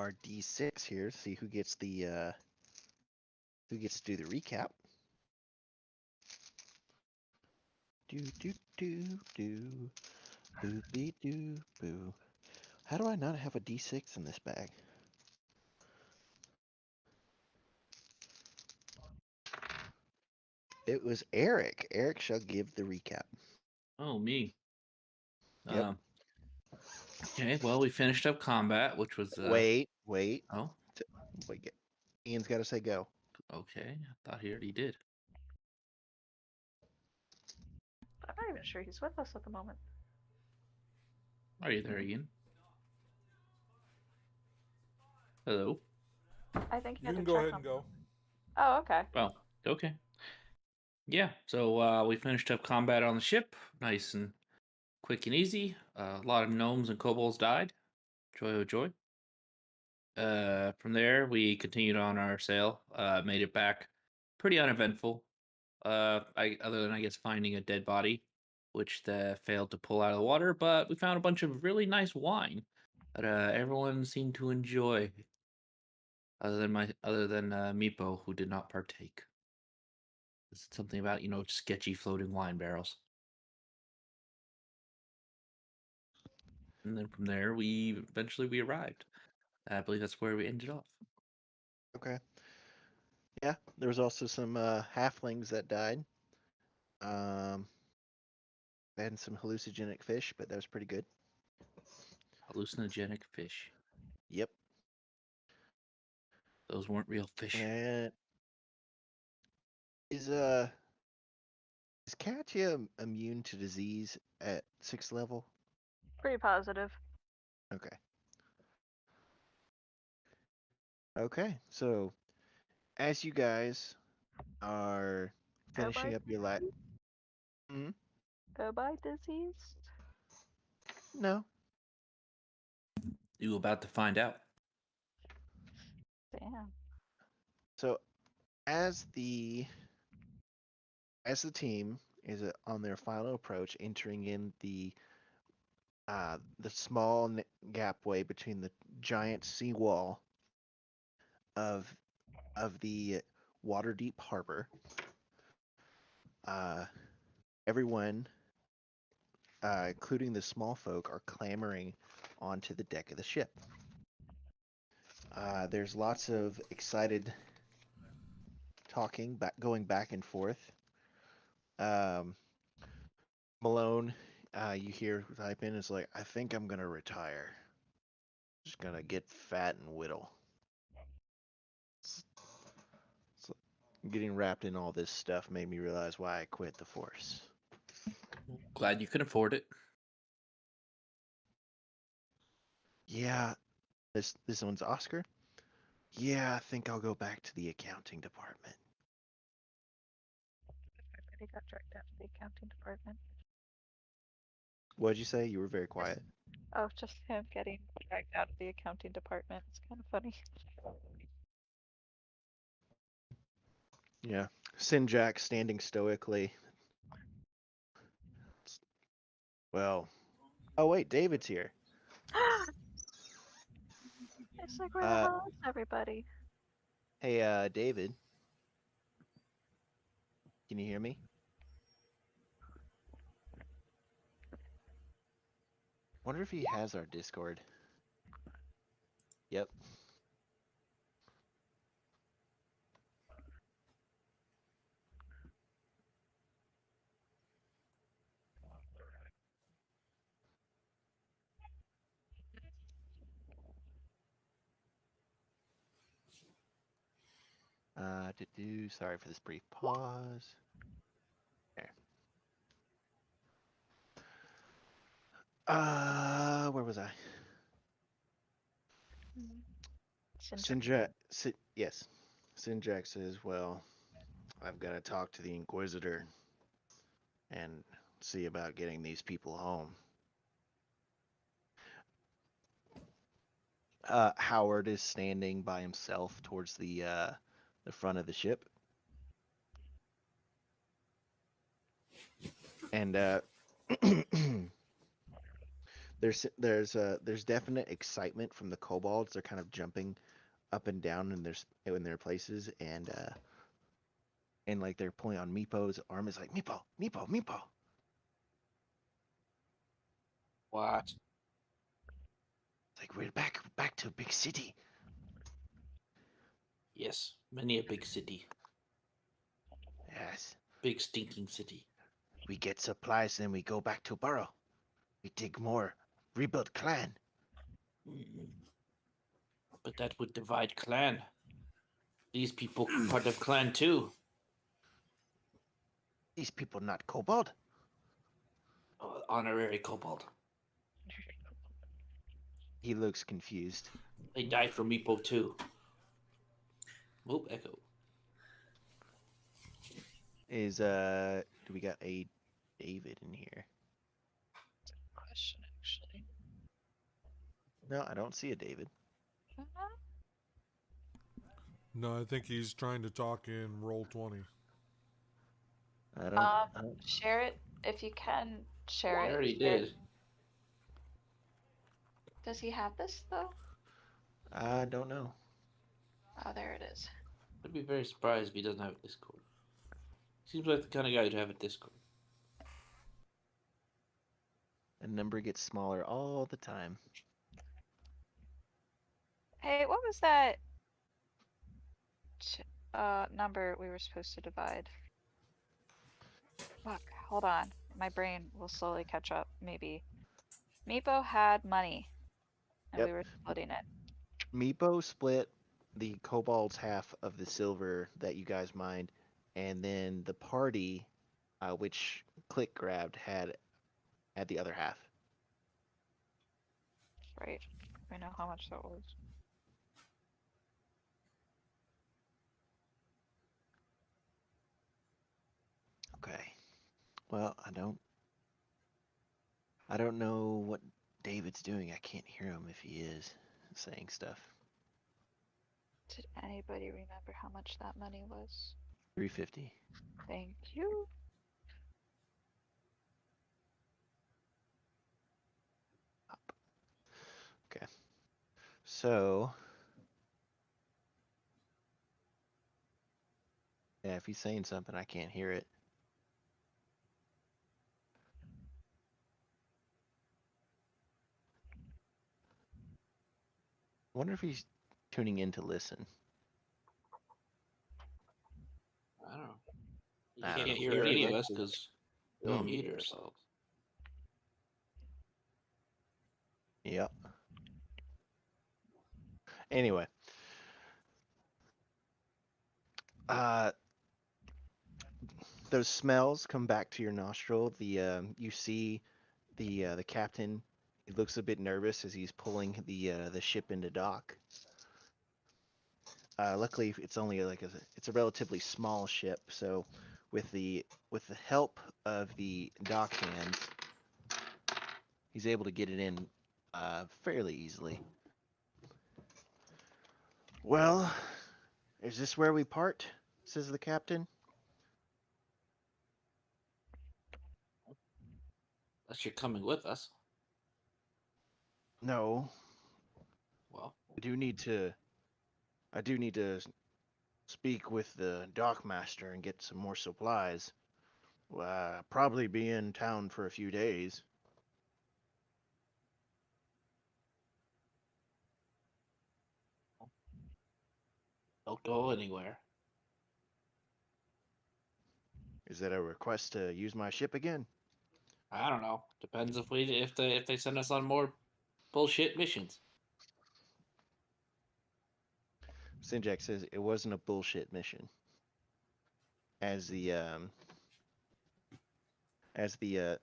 our D6 here. See who gets the who gets to do the recap. Do do do do boopy doo boo. How do I not have a D6 in this bag? It was Eric. Eric shall give the recap. Oh, me. Yep. Okay, well, we finished up combat, which was Wait. Oh, Wait. Ian's got to say go. okay. I thought he already did. I'm not even sure he's with us at the moment. Are you there, Ian? Hello. I think he You had can to go check ahead on and go. Oh, okay. Oh, okay. Yeah, so we finished up combat on the ship. Nice and quick and easy. A lot of gnomes and kobolds died. Joy, oh joy. From there, we continued on our sail. Made it back pretty uneventful. Other than I guess finding a dead body, which failed to pull out of the water, but we found a bunch of really nice wine that everyone seemed to enjoy. Other than Meepo, who did not partake. It's something about sketchy floating wine barrels. And then from there, we arrived. I believe that's where we ended off. Okay. Yeah, there was also some halflings that died. And some hallucinogenic fish, but that was pretty good. Hallucinogenic fish. Yep. Those weren't real fish. And is Katia immune to disease at 6th level? Pretty positive. Okay. Okay, so as you guys are finishing by up your life. Go by disease? No. You about to find out. Damn. So as the team is on their final approach, entering in the small gapway between the giant seawall of the Waterdeep Harbor, everyone, including the small folk, are clamoring onto the deck of the ship. There's lots of excited talking, going back and forth. Malone, you hear type in, is like, I think I'm gonna retire. Just gonna get fat and whittle. So getting wrapped in all this stuff made me realize why I quit the force. Glad you can afford it. Yeah, this one's Oscar. Yeah, I think I'll go back to the accounting department. Everybody got dragged out to the accounting department. What'd you say? You were very quiet. Oh, just him getting dragged out of the accounting department. It's kind of funny. Yeah. Sinjak standing stoically. Well, oh wait, David's here. It's like, where the hell is everybody? Hey, David. Can you hear me? Wonder if he has our Discord. Yep. Sorry for this brief pause. There. Where was I? Sinjak. Yes. Sinjak says, well, I've got to talk to the Inquisitor and see about getting these people home. Howard is standing by himself towards the front of the ship. And there's definite excitement from the kobolds. They're kind of jumping up and down in their places, and like they're pulling on Meepo's arm. Is like Meepo, Meepo, Meepo. What? It's like we're back to a big city. Yes, many a big city. Yes, Big stinking city. we get supplies, then we go back to Burrow. We dig more, rebuild clan. Mm. But that would divide clan. These people part of clan too. These people not kobold. Honorary kobold. He looks confused. They died for Meepo too. Oh, echo. Do we got a David in here? Question, actually. No, I don't see a David. No, I think he's trying to talk in Roll20. I don't. Share it if you can. Share I it. already Share- did. Does he have this though? I don't know. Oh, there it is. I'd be very surprised if he doesn't have a Discord. Seems like the kind of guy who'd have a Discord. The number gets smaller all the time. Hey, what was that number we were supposed to divide? Fuck, hold on. My brain will slowly catch up, maybe. Meepo had money, and Yep. we were splitting it. Meepo split the kobold's half of the silver that you guys mined, and then the party, which Click grabbed, had the other half. Right. I know how much that was. Okay. Well, I don't know what David's doing. I can't hear him if he is saying stuff. Did anybody remember how much that money was? 350. Thank you. Okay. So, yeah, if he's saying something, I can't hear it. I wonder if he's tuning in to listen. I don't know. You I don't can't know. hear any of us because we all mute ourselves. Yep. Anyway. Those smells come back to your nostril. You see the captain. He looks a bit nervous as he's pulling the ship into dock. Luckily, it's only it's a relatively small ship, so with the help of the dock hands, he's able to get it in fairly easily. Well, is this where we part? Says the captain. Unless you're coming with us. No, Well, I do need to speak with the dockmaster and get some more supplies. Probably be in town for a few days. don't go anywhere. Is that a request to use my ship again? I don't know. Depends if they send us on more bullshit missions. Sinjak says it wasn't a bullshit mission. As the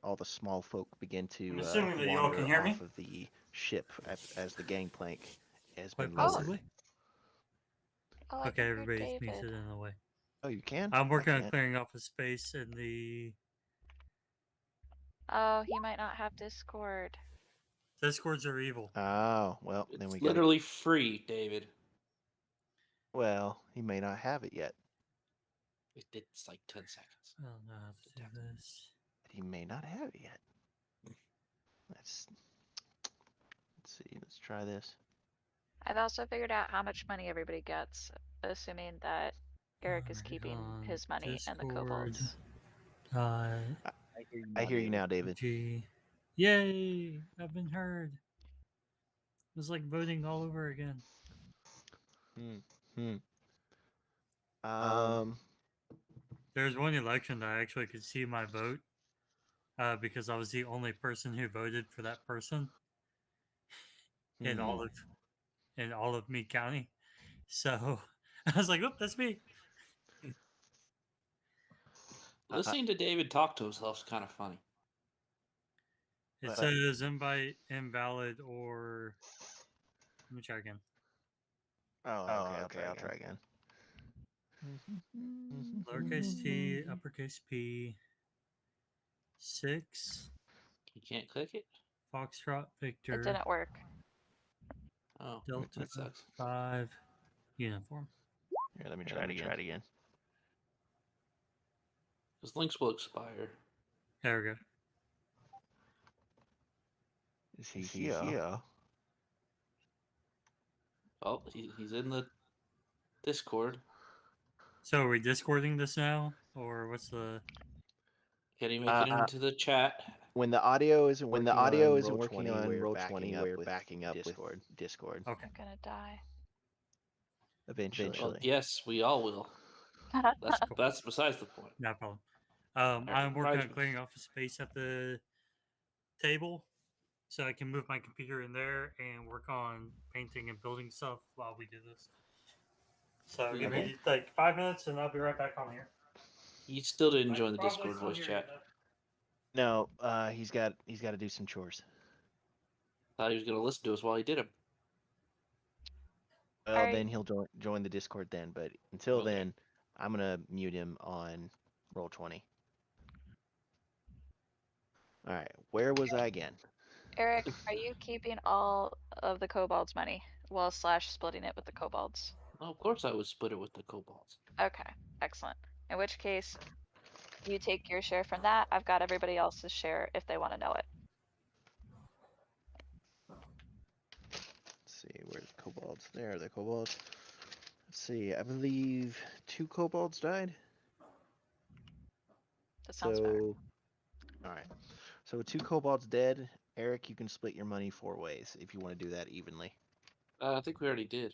all the small folk begin to assuming that you all wander can hear off me. of the ship as the gangplank has Quite been lowered. possibly. Oh, I Okay, can hear everybody's David. muted in the way. Oh, you can? I'm working I on can't. clearing off a space in the Oh, he might not have Discord. Discords are evil. Oh, well, then It's we got. literally free, David. Well, he may not have it yet. It's like 10 seconds. I don't know how to do this. But he may not have it yet. That's Let's see. Let's try this. I've also figured out how much money everybody gets, assuming that Eric is Alright, keeping on his money and the Discord. kobolds. I hear you now, David. G. Yay! I've been heard. It was like voting all over again. Um. There's one election that I actually could see my vote because I was the only person who voted for that person in all of Meade County. So I was like, "Oh, that's me." Listening to David talk to himself is kind of funny. It says invite invalid or let me try again. Oh, okay. I'll try again. Lowercase t, uppercase p, 6, You can't click it? Foxtrot It Victor, didn't work. Oh, Delta that sucks. 5, uniform. Here, let me try it again. His links will expire. There we go. Is he here? Oh, he's in the Discord. So are we discording this now, or what's the? Can he make it into the chat? When the audio isn't working on I'm Roll20, we're backing up with Discord. Okay. gonna die. Eventually. Well, yes, we all will. That's besides the point. No problem. Alright, I'm working on surprise me. clearing off the space at the table, so I can move my computer in there and work on painting and building stuff while we do this. So give me like 5 minutes, and I'll be right back on here. He still didn't Like, join the probably Discord still voice here, chat. but- No, he's got to do some chores. Thought he was gonna listen to us while he did them. Well, Alright. then he'll join the Discord then. But until Okay. then, I'm gonna mute him on Roll20. All right, where was I again? Eric, are you keeping all of the kobolds' money while slash splitting it with the kobolds? Well, of course I would split it with the kobolds. Okay, excellent. In which case, you take your share from that. I've got everybody else's share if they want to know it. Let's see, where's the kobolds? There are the kobolds. Let's see, I believe 2 kobolds died. That sounds fair. So, all right. So with 2 kobolds dead, Eric, you can split your money 4 ways if you want to do that evenly. I think we already did.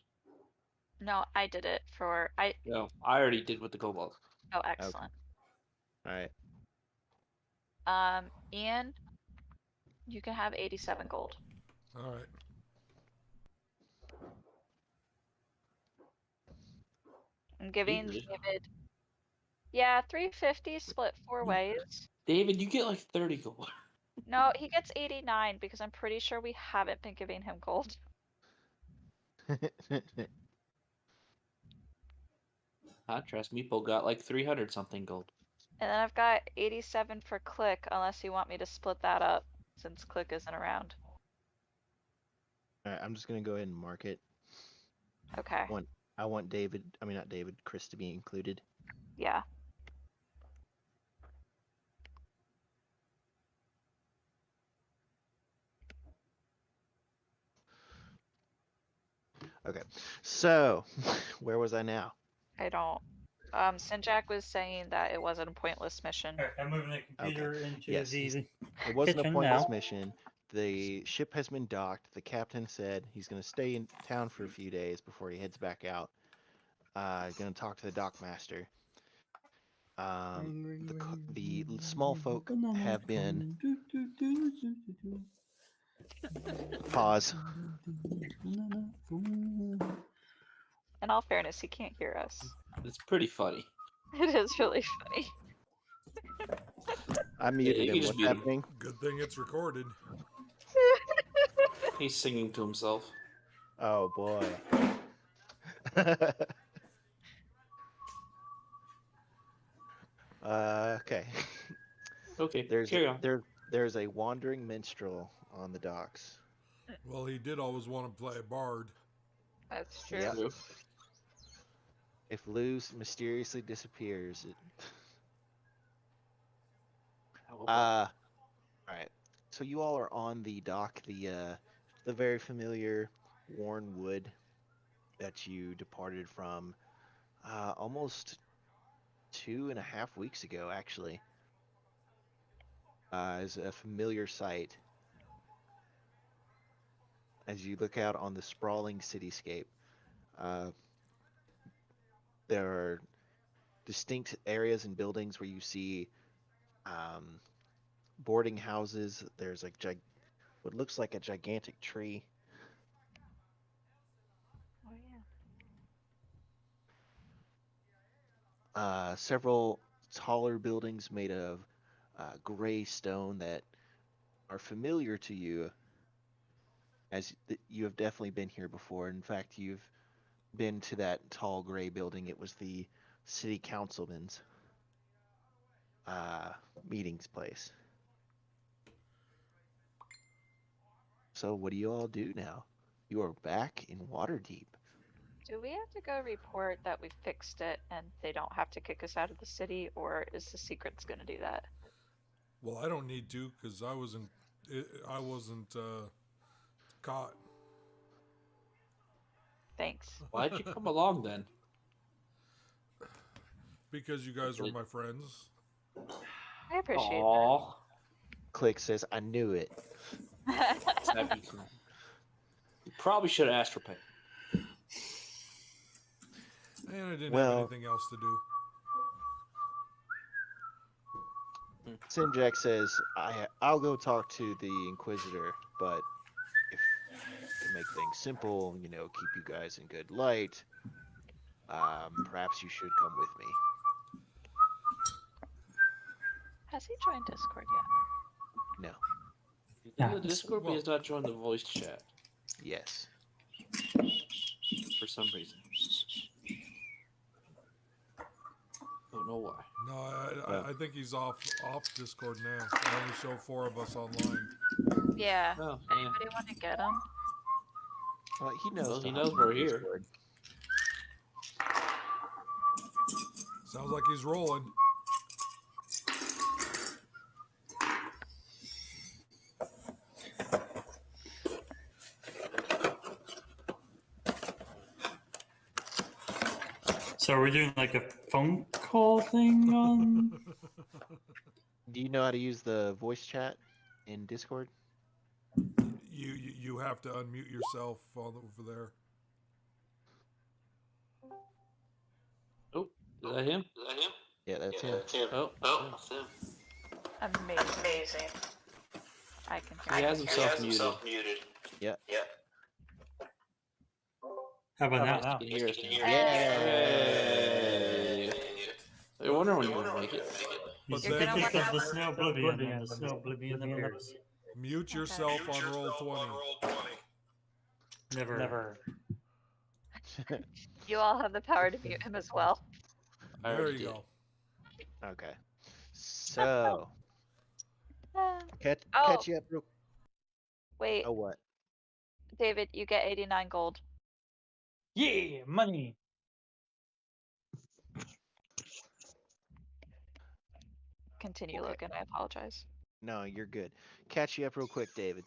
No, I did it for No, I already did with the kobolds. Oh, excellent. All right. Ian, you can have 87 gold. All right. I'm giving Easy. David. Yeah, 350 split 4 ways. David, you get like 30 gold. No, he gets 89 because I'm pretty sure we haven't been giving him gold. I trust Meepo got like 300 something gold. And then I've got 87 for Click, unless you want me to split that up since Click isn't around. All right, I'm just gonna go ahead and mark it. Okay. I want not David, Chris to be included. Yeah. Okay, so where was I now? I don't. Sinjak was saying that it wasn't a pointless mission. Alright, I'm moving the computer into Yes, the. It wasn't a Kitchen pointless now. mission. The ship has been docked. The captain said he's going to stay in town for a few days before he heads back out. Going to talk to the dockmaster. The small folk have been. Pause. In all fairness, he can't hear us. It's pretty funny. It is really funny. I you muted can him. just What's mute him. happening? Good thing it's recorded. He's singing to himself. Oh boy. Okay. Okay, There's carry on. there's a wandering minstrel on the docks. Well, he did always want to play a bard. That's true. Yeah. True. If Luz mysteriously disappears, it... All right. So you all are on the dock. The the very familiar worn wood that you departed from almost 2.5 weeks ago, actually, is a familiar sight as you look out on the sprawling cityscape. Uh, there are distinct areas and buildings where you see um, boarding houses. There's what looks like a gigantic tree. Oh yeah. Several taller buildings made of gray stone that are familiar to you, as you have definitely been here before. In fact, you've been to that tall gray building. It was the city councilman's uh, meetings place. So what do you all do now? You are back in Waterdeep. Do we have to go report that we fixed it and they don't have to kick us out of the city, or is the secrets gonna do that? Well, I don't need to because I wasn't caught. Thanks. Why'd you come along then? Because you guys were my friends. I appreciate Aww. Click says, I knew it. that. You probably should have asked for pay. And I didn't Well- have anything else to do. Sinjak says, I'll go talk to the Inquisitor, but if to make things simple, keep you guys in good light, perhaps you should come with me. Has he joined Discord yet? No. In the Discord, but he has not joined the voice chat Yes. for some reason. Don't know why. No, I think he's off Discord now. I only show 4 of us online. Yeah. Oh, Anybody want to get him? Well, he knows. Well, to he hop knows on we're here. Discord. Sounds like he's rolling. So we're doing like a phone call thing on. Do you know how to use the voice chat in Discord? You have to unmute yourself over there. Oh, is that him? Yeah, that's him. Oh, that's him. Amazing. I can hear he him. has himself muted. Yeah. How about now? You can hear us now. Yay! I wonder when you're gonna make it. But He's You're then gonna making work of out the with- snow oblivion and the snow oblivion appears. mute yourself on roll 20. Never. You all have the power to mute him as well. I There already you did. go. Okay. So, Ah, catch Oh. you up real. wait, Oh, what? David, you get 89 gold. Yeah, money. Continue, Okay. Logan. I apologize. No, you're good. Catch you up real quick, David.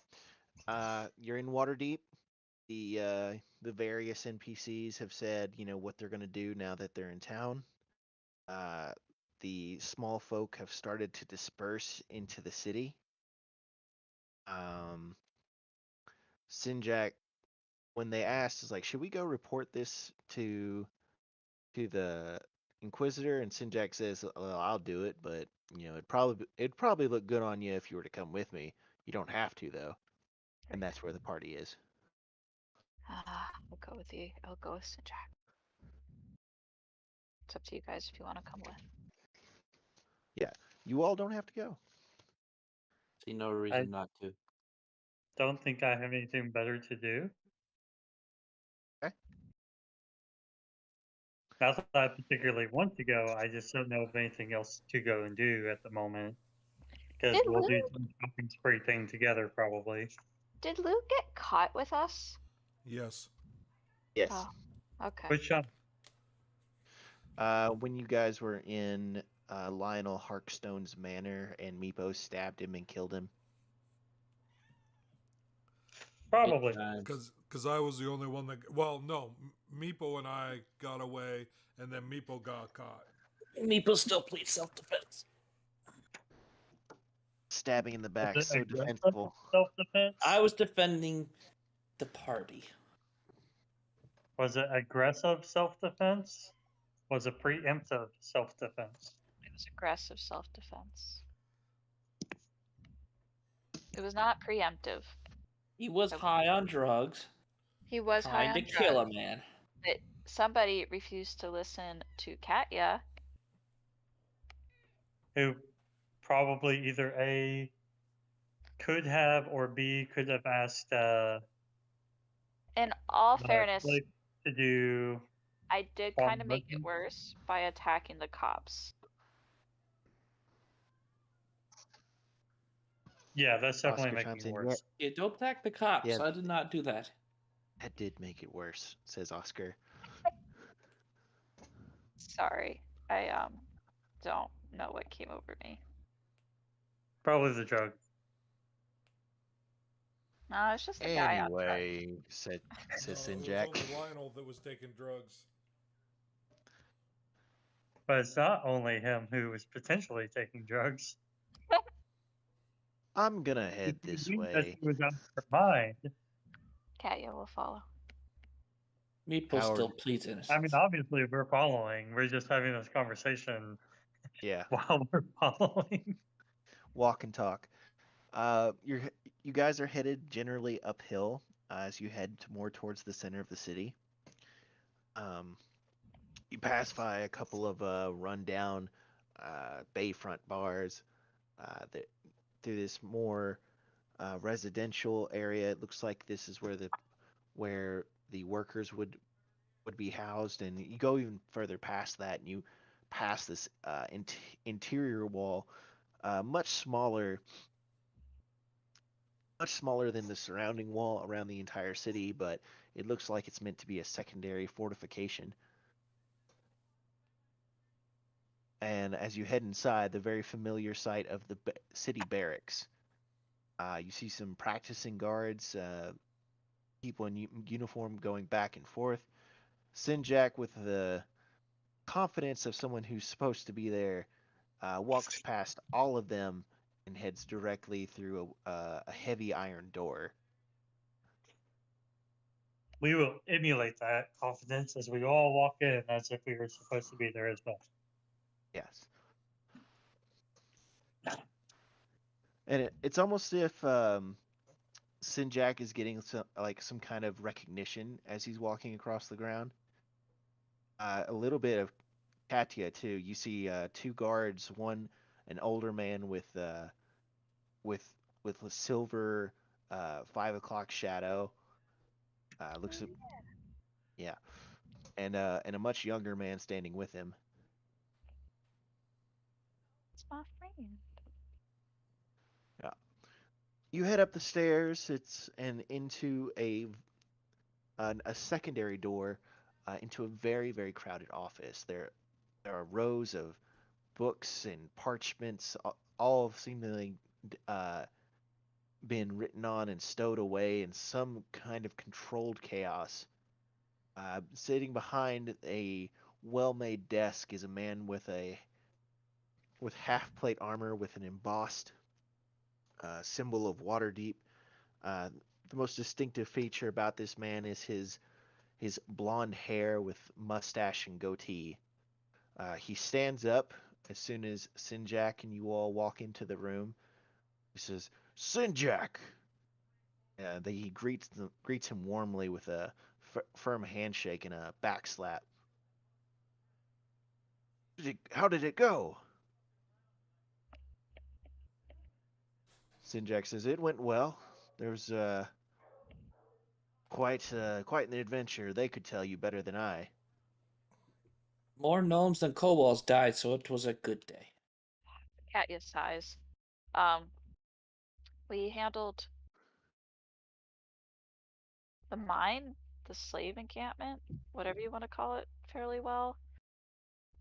You're in Waterdeep. The various NPCs have said, what they're gonna do now that they're in town. The small folk have started to disperse into the city. Sinjak, when they asked, is like, should we go report this to the Inquisitor? And Sinjak says, well, I'll do it, but it'd probably look good on you if you were to come with me. You don't have to though, and that's where the party is. I'll go with you. I'll go with Sinjak. It's up to you guys if you want to come with. You all don't have to go. See no reason not to. Don't think I have anything better to do. Okay. Not that I particularly want to go, I just don't know of anything else to go and do at the moment. Because Did we'll do Lou- some shopping spree thing together probably. Did Luke get caught with us? Yes. Yes. Oh, okay. Which shop? When you guys were in Lionel Harkstone's manor and Meepo stabbed him and killed him. Probably. Because I was the only one that. Well, no, Meepo and I got away, and then Meepo got caught. Meeple still pleads self-defense. Stabbing in the back, Was it so aggressive defensible. self-defense? I was defending the party. Was it aggressive self-defense? Was it preemptive self-defense? It was aggressive self-defense. It was not preemptive. He was Okay. high on drugs, He was high trying on to kill a drugs, man. but somebody refused to listen to Katya. Who probably either A, could have, or B, could have asked In all the fairness, Blake to do. I did Wrong kind of make it button. worse by attacking the cops. Yeah, that's definitely Oscar making chimes it in. worse. Yeah, don't attack the cops. Yeah. I did not do that. That did make it worse, says Oscar. Sorry, I don't know what came over me. Probably the drug. No, it's just a guy on drugs. Anyway, says It Sinjak. was only Lionel that was taking drugs. But it's not only him who was potentially taking drugs. I'm gonna head It this means that way. he was out of her mind. Katya will follow. Meeple Howard. still pleads innocence. I mean, obviously we're following. We're just having this conversation Yeah, while we're following. walk and talk. You guys are headed generally uphill as you head more towards the center of the city. You pass by a couple of rundown bayfront bars. That through this more residential area, it looks like this is where the workers would be housed, and you go even further past that, and you pass this interior wall, much smaller than the surrounding wall around the entire city, but it looks like it's meant to be a secondary fortification. And as you head inside, the very familiar sight of the city barracks, you see some practicing guards, people in uniform going back and forth. Sinjak, with the confidence of someone who's supposed to be there, walks past all of them and heads directly through a heavy iron door. We will emulate that confidence as we all walk in as if we were supposed to be there as well. Yes. And it's almost as if Sinjak is getting some kind of recognition as he's walking across the ground. A little bit of Katya too. You see two guards, one an older man with a silver 5 o'clock shadow. Looks at, yeah, and a much younger man standing with him. It's my friend. You head up the stairs. And into a secondary door into a very, very crowded office. There are rows of books and parchments, all seemingly been written on and stowed away in some kind of controlled chaos. Sitting behind a well-made desk is a man with half-plate armor with an embossed symbol of Waterdeep. The most distinctive feature about this man is his blonde hair with mustache and goatee. He stands up as soon as Sinjak and you all walk into the room. He says, "Sinjak!" He greets him warmly with a firm handshake and a back slap. How did it go? Sinjak says, "It went well. There was quite an adventure. They could tell you better than I." More gnomes than kobolds died, so it was a good day. Katya sighs. We handled the mine, the slave encampment, whatever you want to call it, fairly well.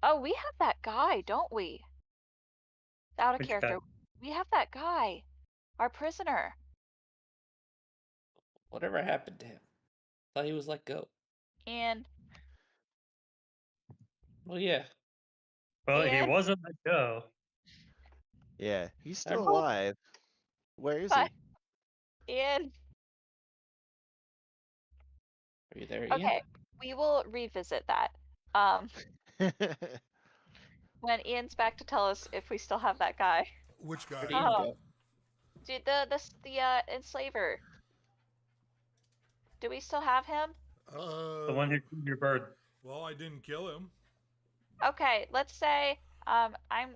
Oh, we have that guy, don't we? Out of Which character. guy? We have that guy, our prisoner. Whatever happened to him? Thought he was let go. And Well, yeah. Well, he Ian? wasn't let go. Yeah, he's still Well, alive. Where is but Ian. Are you there, Ian? Okay, we will revisit that. Um, he? when Ian's back to tell us if we still have that guy. Which guy? Where'd Ian Oh. go? Dude, the enslaver. Do we still have him? The one who killed your bird. Well, I didn't kill him. Okay, let's say I'm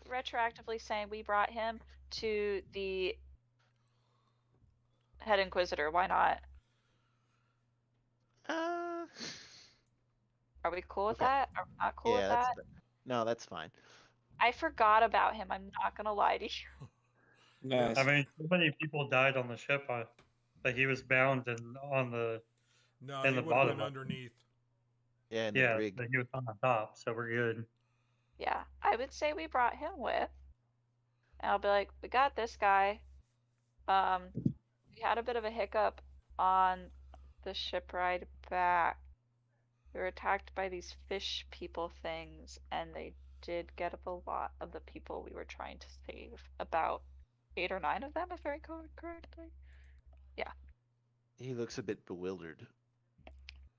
retroactively saying we brought him to the head inquisitor. Why not? Are we cool with Okay. that? Are we not cool with Yeah, that? no, that's fine. I forgot about him. I'm not gonna lie to you. Nice. I mean, so many people died on the ship, but he was bound and on the No, In he the would have been bottom of- underneath. Yeah, in the yeah, brig. but he was on the top, so we're good. Yeah, I would say we brought him with. And I'll be like, we got this guy. We had a bit of a hiccup on the ship ride back. We were attacked by these fish people things, and they did get up a lot of the people we were trying to save. About 8 or 9 of them, if I recall correctly. He looks a bit bewildered.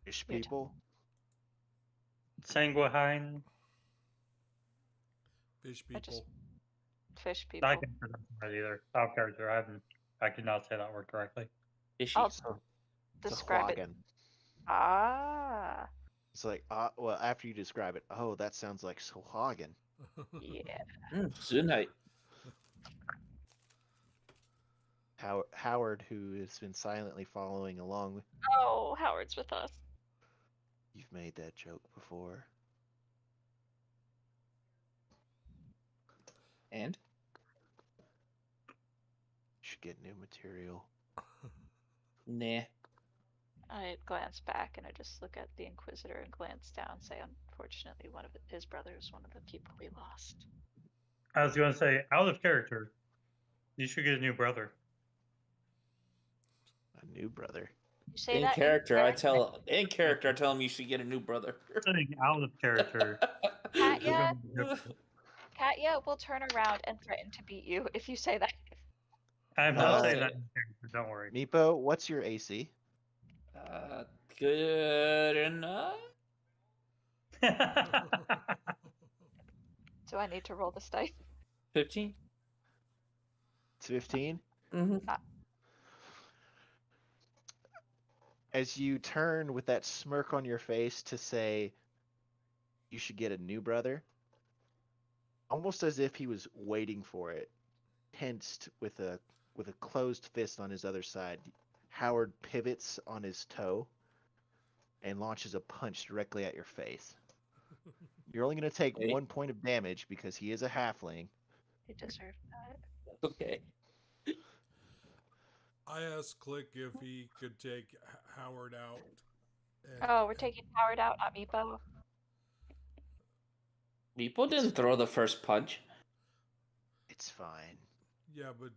Fish You tell. people? Sanguine. Fish I just- people. Fish people. I can't pronounce that either. Out of character. I could not say that word correctly. Fishy. I'll So, describe it. Sahuagin. Ah, It's like, well, after you describe it, oh, that sounds like Sahuagin. yeah. Zunite. Howard, who has been silently following along, Oh, Howard's with us. you've made that joke before. And? Should get new material. Nah. I glance back and I just look at the Inquisitor and glance down, say, unfortunately, one of his brothers, one of the people we lost. I was going to say, out of character, you should get a new brother. A new brother. You say In that character, I tell him you should get a new brother. Saying out of character. Katya, Katya will turn around and threaten to beat you if you say that. I'm not Uh, saying that in character, don't worry. Meepo, what's your AC? Good enough. Do I need to roll this dice? 15. It's 15? Mm-hmm. As you turn with that smirk on your face to say you should get a new brother, almost as if he was waiting for it, tensed with a closed fist on his other side, Howard pivots on his toe and launches a punch directly at your face. You're only going to take Okay. 1 point of damage because he is a halfling. You deserve that. Okay. I asked Click if he could take Howard out. and- Oh, we're taking Howard out, not Meepo. Meepo didn't throw the first punch. It's fine. Yeah, but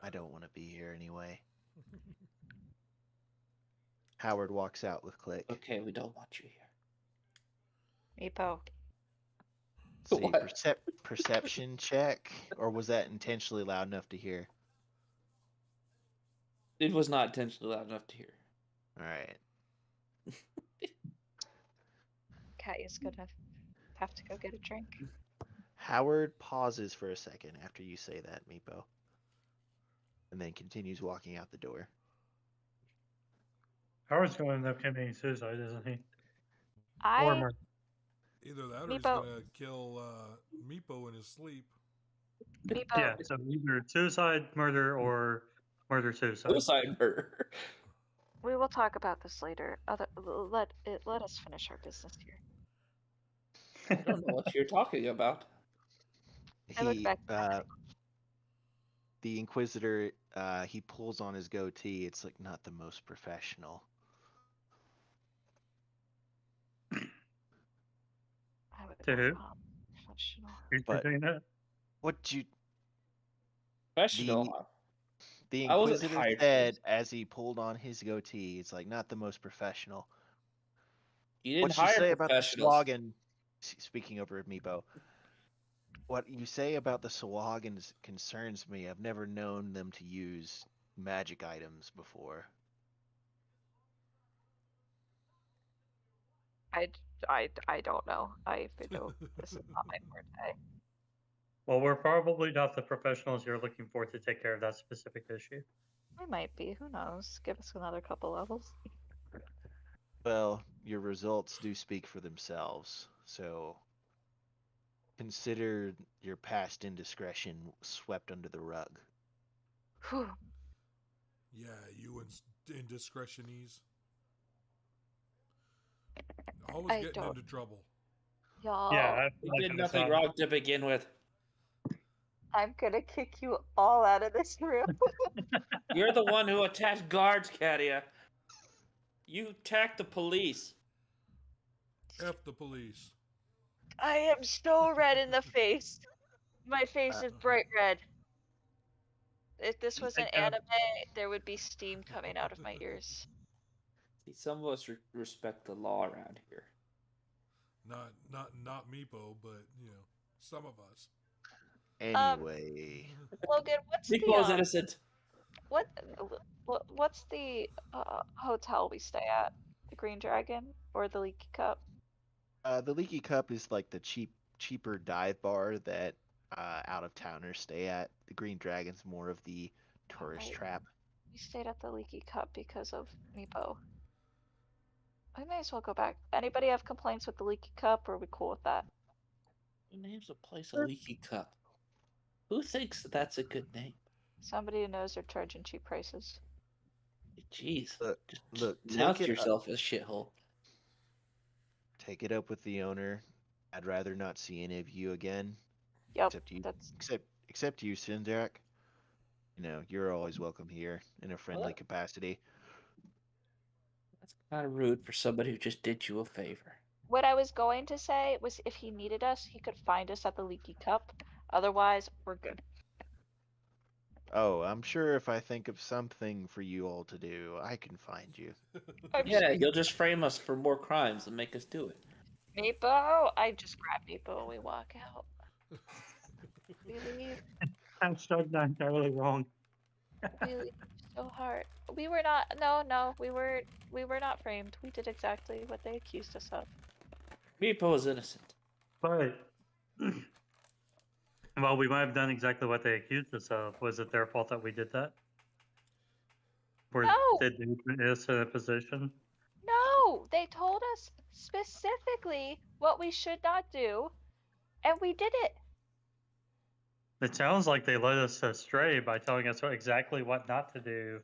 I don't want to be here anyway. Howard walks out with Click. Okay, we don't want you here. Meepo. See, What? perception check, or was that intentionally loud enough to hear? It was not intentionally loud enough to hear. All right. Katya's gonna have to go get a drink. Howard pauses for a second after you say that, Meepo, and then continues walking out the door. Howard's going to end up committing suicide, isn't he? I Or murder. either that or he's Meepo. gonna kill Meepo in his sleep. Meepo. Yeah, so either suicide, murder, or murder, suicide. Suicide murder. We will talk about this later. Let us finish our business here. I don't know what you're talking about. I look He, back. the Inquisitor, he pulls on his goatee. It's like not the most professional. I would To who? professional. Who's But- doing that? What you Professional. The I wasn't Inquisitor hired for said this. as he pulled on his goatee, it's like not the most professional. You didn't What you hire say about the professionals. Swagan, speaking over Meepo, what you say about the Swagans concerns me. I've never known them to use magic items before. I don't know. This is not my forte. Well, we're probably not the professionals you're looking for to take care of that specific issue. We might be. Who knows? Give us another couple levels. Well, your results do speak for themselves, so consider your past indiscretion swept under the rug. Whew. Yeah, you indiscretionese. Always I getting don't- into trouble. Y'all, Yeah, I You feel like did I'm nothing sorry. wrong to begin with. I'm gonna kick you all out of this room. You're the one who attacked guards, Katia. You attacked the police. F the police. I am so red in the face. My face is bright red. If this You was an think that- anime, there would be steam coming out of my ears. See, some of us respect the law around here. Not Meepo, but some of us. Anyway, Logan, what's Meatball is the innocent. what's the hotel we stay at? The Green Dragon or the Leaky Cup? the Leaky Cup is like the cheaper dive bar that out of towners stay at. The Green Dragon's more of the tourist Right. trap. We stayed at the Leaky Cup because of Meepo. I may as well go back. Anybody have complaints with the Leaky Cup, or are we cool with that? Who names a place a leaky cup? Who thinks that that's a good name? Somebody who knows they're charging cheap prices. Jeez. Look, Just look, announce take it up. yourself as shithole. Take it up with the owner. I'd rather not see any of you again, Yep, except you. that's Except you, Sinjak. You're always welcome here in a friendly What? capacity. That's kind of rude for somebody who just did you a favor. what I was going to say was if he needed us, he could find us at the Leaky Cup. Otherwise, we're good. Oh, I'm sure if I think of something for you all to do, I can find you. I'm Yeah, you'll just frame us for more crimes and make us do it. Meepo, I just grab Meepo and we walk out. We leave. Hashtag not entirely wrong. We leave so hard. We were not. No. We were not framed. We did exactly what they accused us of. Meepo is innocent. But well, we might have done exactly what they accused us of. Was it their fault that we did that? Or No. did they put us in a position? No, they told us specifically what we should not do, and we did it. It sounds like they led us astray by telling us exactly what not to do,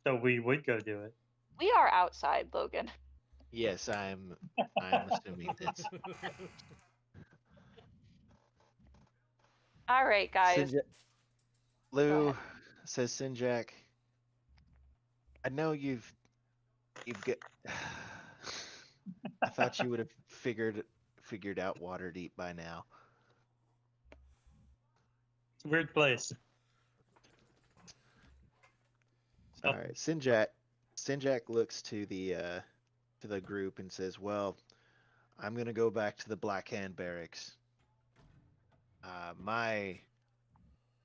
so we would go do it. We are outside, Logan. Yes, I'm assuming this. All right, guys. Lou ahead. says Sinjak. I know you've got. I thought you would have figured out Waterdeep by now. It's a weird place. All right, Sinjak looks to the group and says, "Well, I'm gonna go back to the Black Hand Barracks. My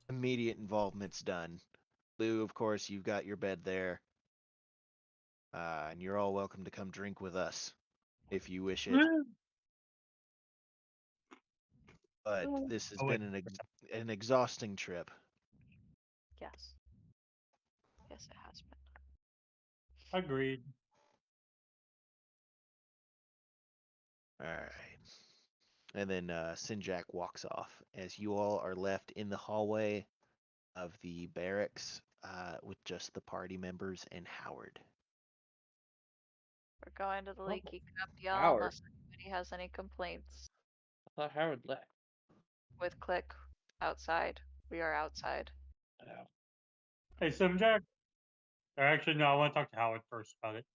immediate involvement's done. Lou, of course, you've got your bed there, and you're all welcome to come drink with us if you wish it. But this has Oh, wait. been an exhausting trip." Yes. Yes, it has been. Agreed. All right. And then Sinjak walks off as you all are left in the hallway of the barracks with just the party members and Howard. We're going to the Leaky Cup, y'all, Howard. unless anybody has any complaints. I thought Howard left. With Click outside. We are outside. Oh. Hey, Simjack. Or actually, no, I want to talk to Howard first about it.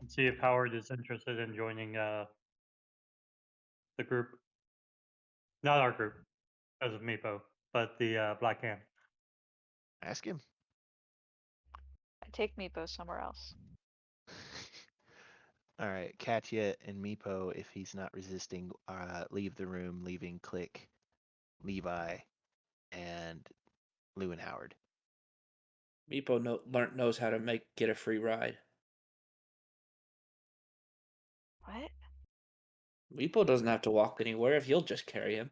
And see if Howard is interested in joining the group. Not our group, as of Meepo, but the Black Hand. Ask him. I take Meepo somewhere else. All right, Katya and Meepo, if he's not resisting, leave the room, leaving Click, Levi, and Lou and Howard. Meepo knows how to get a free ride. What? Meepo doesn't have to walk anywhere if you'll just carry him.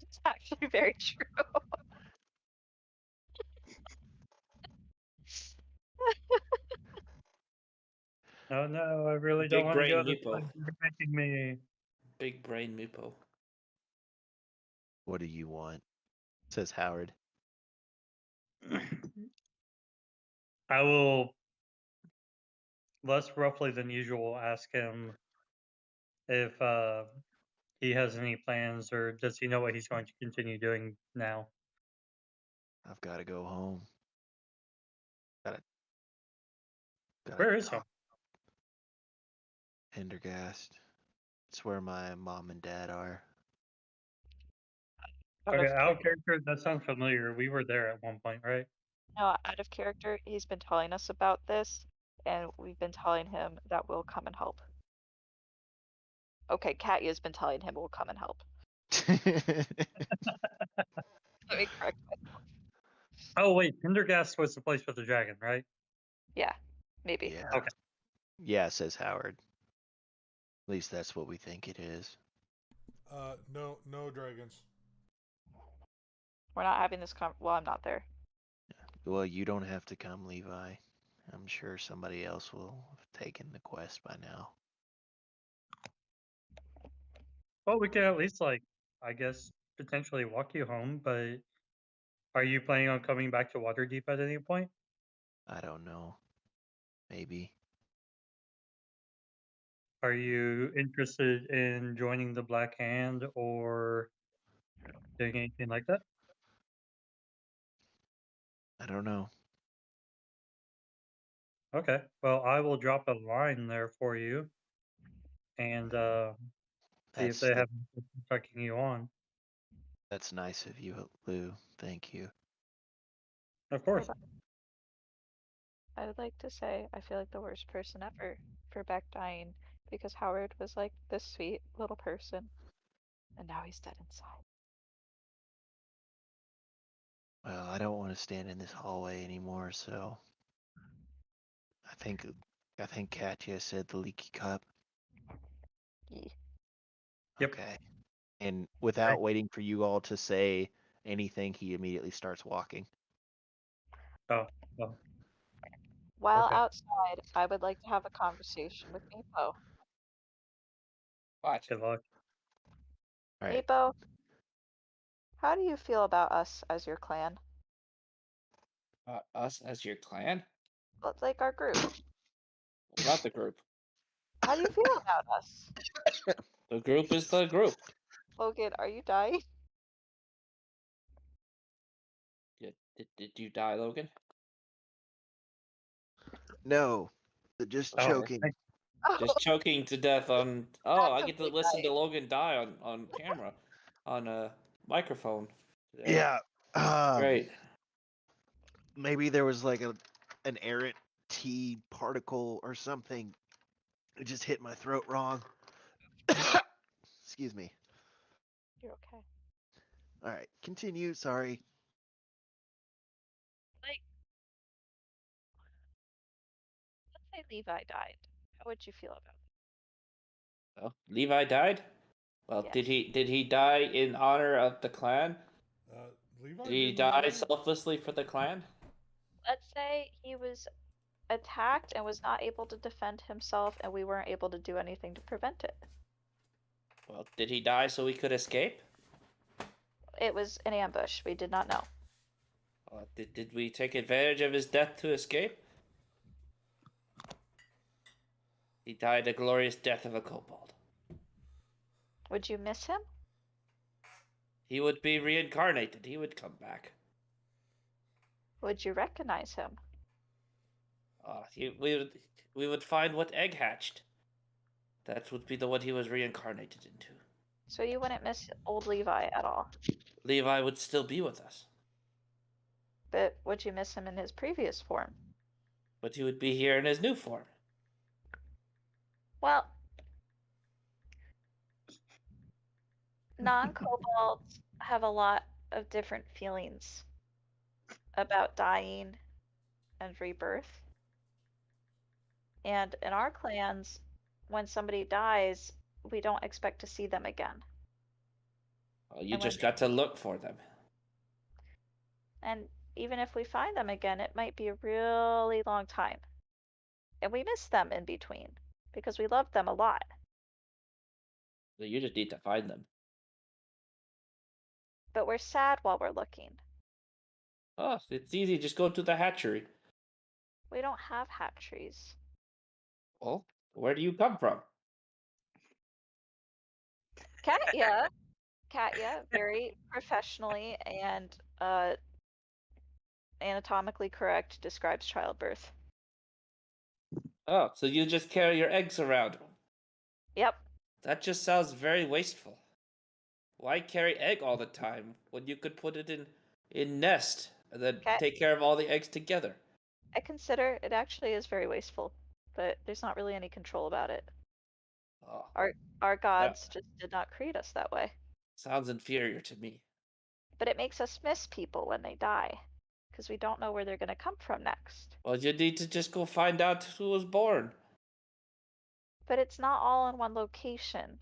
It's actually very true. Oh no, I really don't Big want to brain go this Meepo. way. You're making me. Big brain Meepo. What do you want? Says Howard. I will, less roughly than usual, ask him if he has any plans or does he know what he's going to continue doing now. I've got to go home. Gotta Where is he? talk. Pendergast. It's where my mom and dad are. Out Okay, of out of character. character, that sounds familiar. We were there at one point, right? No, out of character, he's been telling us about this, and we've been telling him that we'll come and help. Okay, Katya's been telling him we'll come and help. Let me correct myself. Oh wait, Pendergast was the place with the dragon, right? Yeah, maybe. Yeah. Okay. Yeah, says Howard. At least that's what we think it is. No dragons. We're not having this well, I'm not there. Well, you don't have to come, Levi. I'm sure somebody else will have taken the quest by now. Well, we could at least, like, I guess, potentially walk you home, but are you planning on coming back to Waterdeep at any point? I don't know. Maybe. Are you interested in joining the Black Hand or doing anything like that? I don't know. Okay. Well, I will drop a line there for you and see if That's they have tucking you on. that's nice of you, Lou. Thank you. Of course. I would like to say I feel like the worst person ever for Beck dying because Howard was like this sweet little person, and now he's dead inside. Well, I don't want to stand in this hallway anymore, so I think Katya said the leaky cup. Yee. Yep. Okay. And without waiting for you all to say anything, he immediately starts walking. Oh, well, While Okay. outside, I would like to have a conversation with Meepo. What? good luck. All right. Meepo, how do you feel about us as your clan? Us as your clan? Let's like our group. Not the group. How do you feel about us? The group is the group. Logan, are you dying? Did you die, Logan? No, just Oh, choking. thank- Just choking to death on. Oh, I get to Actively listen to dying. Logan die on camera, on a microphone. today. Yeah. Great. Maybe there was like an errant T particle or something. It just hit my throat wrong. Excuse me. You're okay. All right, continue. Sorry. Like, let's say Levi died. How would you feel about it? Well, Levi died. Well, Yes. did he die in honor of the clan? Levi Did he didn't die die? selflessly for the clan? Let's say he was attacked and was not able to defend himself, and we weren't able to do anything to prevent it. Well, did he die so we could escape? It was an ambush. We did not know. Did we take advantage of his death to escape? He died a glorious death of a kobold. Would you miss him? He would be reincarnated. He would come back. Would you recognize him? We would find what egg hatched. That would be the one he was reincarnated into. So you wouldn't miss old Levi at all. Levi would still be with us. But would you miss him in his previous form? But he would be here in his new form. Well, non-kobolds have a lot of different feelings about dying and rebirth. And in our clans, when somebody dies, we don't expect to see them again. Well, you And when just got to look for them. And even if we find them again, it might be a really long time. And we miss them in between because we love them a lot. So you just need to find them. But we're sad while we're looking. Oh, it's easy. Just go to the hatchery. We don't have hatcheries. Well, where do you come from? Katya, very professionally and anatomically correct, describes childbirth. Oh, so you just carry your eggs around. Yep. That just sounds very wasteful. Why carry egg all the time when you could put it in nest and then take care of all the eggs together? I consider it actually is very wasteful, but there's not really any control about it. Oh, Our gods just did not create us that way. sounds inferior to me. But it makes us miss people when they die, because we don't know where they're going to come from next. Well, you need to just go find out who was born. But it's not all in one location.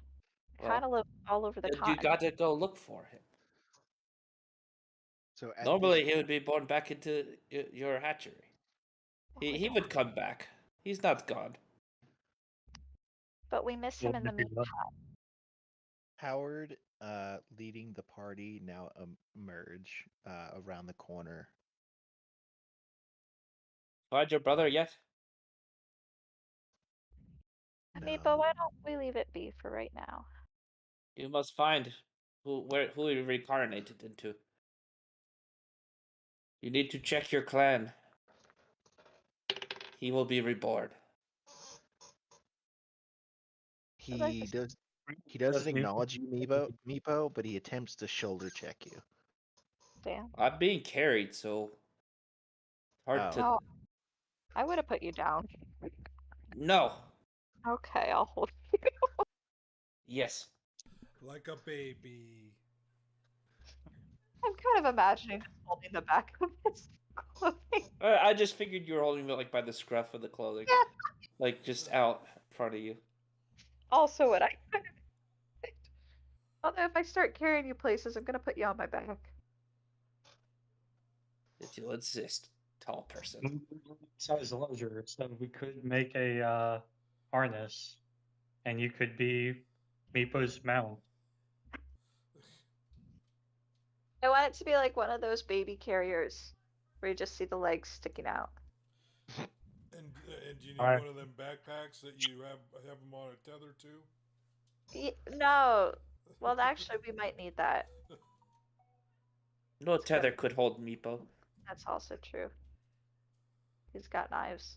Well, Kind of live all over the then you continent. got to go look for him. So at Normally, this, he would be born back into your hatchery. Well, we He don't- would come back. He's not gone. But we miss him in the meantime. Howard, leading the party, now emerge around the corner. Find your brother yet? Meepo, why don't we leave it be for right now? You must find who he reincarnated into. You need to check your clan. He will be reborn. He doesn't acknowledge you, Meepo, but he attempts to shoulder check you. Damn. I'm being carried, so hard to. Oh, I would have put you down. No. Okay, I'll hold. Yes. Like a baby. I'm kind of imagining him holding the back of his clothing. I just figured you were holding me like by the scruff of the clothing, Yeah. like just out in front of you. Also, what I kind of think. Although, if I start carrying you places, I'm gonna put you on my back. If you'll insist, tall person. Size larger, so we could make a harness, and you could be Meepo's mount. I want it to be like one of those baby carriers where you just see the legs sticking out. And do you need Alright. one of them backpacks that you have them on a tether to? No. Well, actually, we might need that. No tether could hold Meepo. That's also true. He's got knives.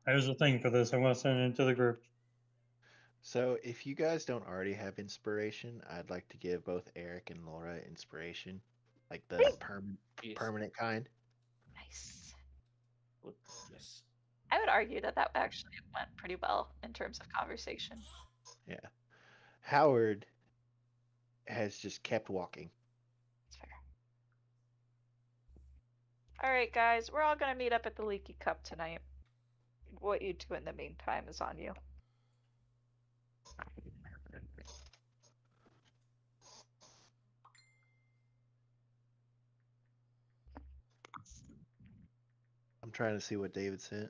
There's a thing for this. I want to send it into the group. So if you guys don't already have inspiration, I'd like to give both Eric and Laura inspiration, like the Yes. permanent kind. Nice. Yes. I would argue that that actually went pretty well in terms of conversation. Yeah. Howard has just kept walking. That's fair. All right, guys, we're all gonna meet up at the Leaky Cup tonight. What you do in the meantime is on you. I'm trying to see what David sent.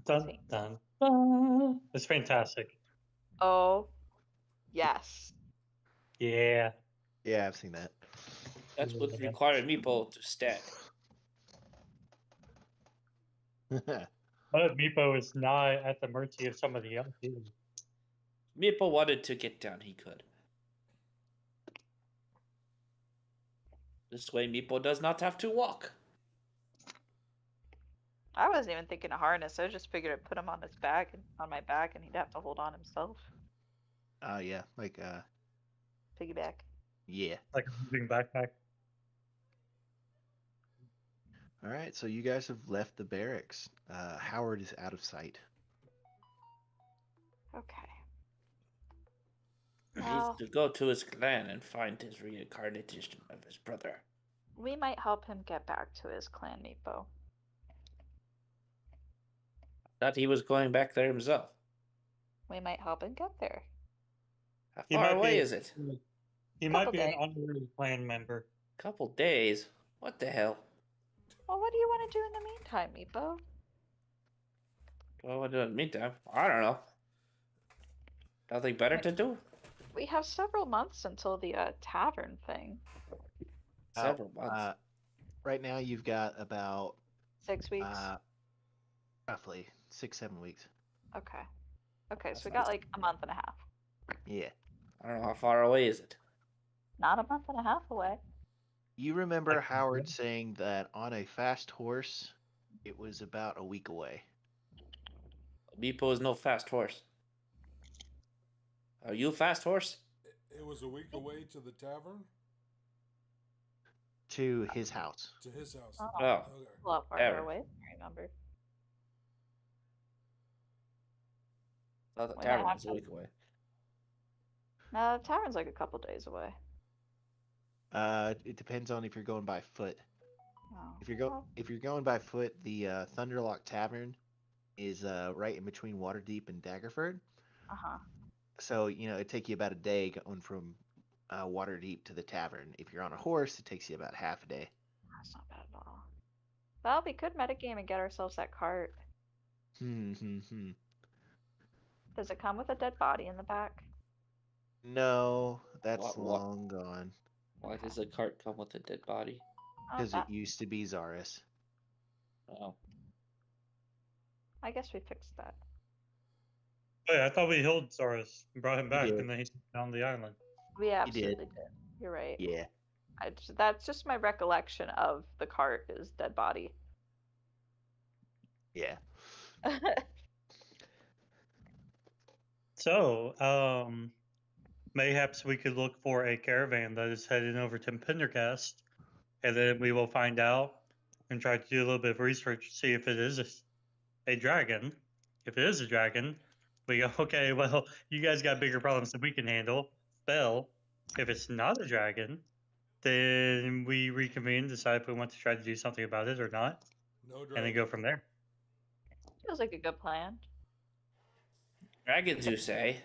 Dun, dun, dun. It's fantastic. Oh, yes. Yeah. Yeah, I've seen that. That's what required Meepo to stand. But Meepo is not at the mercy of somebody else. Meepo wanted to get down, he could. This way, Meepo does not have to walk. I wasn't even thinking a harness. I just figured I'd put him on his back and on my back, and he'd have to hold on himself. Oh yeah, like Piggyback. yeah. Like a moving backpack. All right, so you guys have left the barracks. Howard is out of sight. Okay. He needs Well, to go to his clan and find his reincarnation of his brother. we might help him get back to his clan, Meepo. Thought he was going back there himself. We might help him get there. How He far might away be- is it? He might Couple be an days. honorary clan member. Couple days. What the hell? Well, what do you want to do in the meantime, Meepo? Well, what do in the meantime? I don't know. Nothing better to do? We have several months until the tavern thing. Several months. Right now, you've got about 6 weeks. roughly 6-7 weeks. Okay. Okay, That's so we got nice. like a month and a half. Yeah. I don't know how far away is it. Not a month and a half away. You remember Like, Howard yeah. saying that on a fast horse, it was about a week away. Meepo is no fast horse. Are you a fast horse? It was a week away to the tavern, To his house. to his house. Oh, Oh, Okay. a lot farther Tavern. away. I remember. thought the Why not tavern have was a some- week away. No, the tavern's like a couple days away. It depends on if you're going by foot. Oh. If you're going by foot, the Thunderlock Tavern is right in between Waterdeep and Daggerford. Uh huh. So it'd take you about a day going from Waterdeep to the tavern. If you're on a horse, it takes you about half a day. That's not bad at all. Well, we could metagame and get ourselves that cart. Hmm. Does it come with a dead body in the back? No, that's What- long gone. Why does the cart come with a dead body? Oh, Because that- it used to be Zaris. Oh. I guess we fixed that. Wait, I thought we healed Saurus and brought him We back, did. and then he's on the island. We did. absolutely did. You're right. Yeah. That's just my recollection of the cart is dead body. Yeah. So, mayhaps we could look for a caravan that is heading over to Pendergast, and then we will find out and try to do a little bit of research to see if it is a dragon. If it is a dragon, we go, okay, well, you guys got bigger problems than we can handle. Spell. If it's not a dragon, then we reconvene, decide if we want to try to do something about it or not, No and then dragon. go from there. Feels like a good plan. Dragons, you say?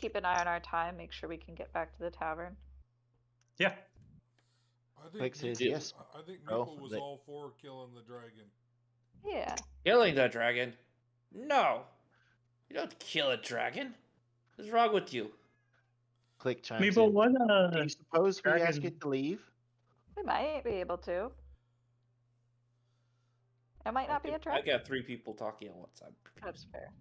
Keep an eye on our time. Make sure we can get back to the tavern. Yeah. I think Click says Meeple- yes, I think bro. Meeple was They- all for killing the dragon. Yeah. Killing the dragon? No. You don't kill a dragon. What's wrong with you? Click chimes Meeple, in. what Do you suppose we ask dragon- it to leave? We might be able to. It might not be a I dragon. got 3 people talking at once. I'm That's fair.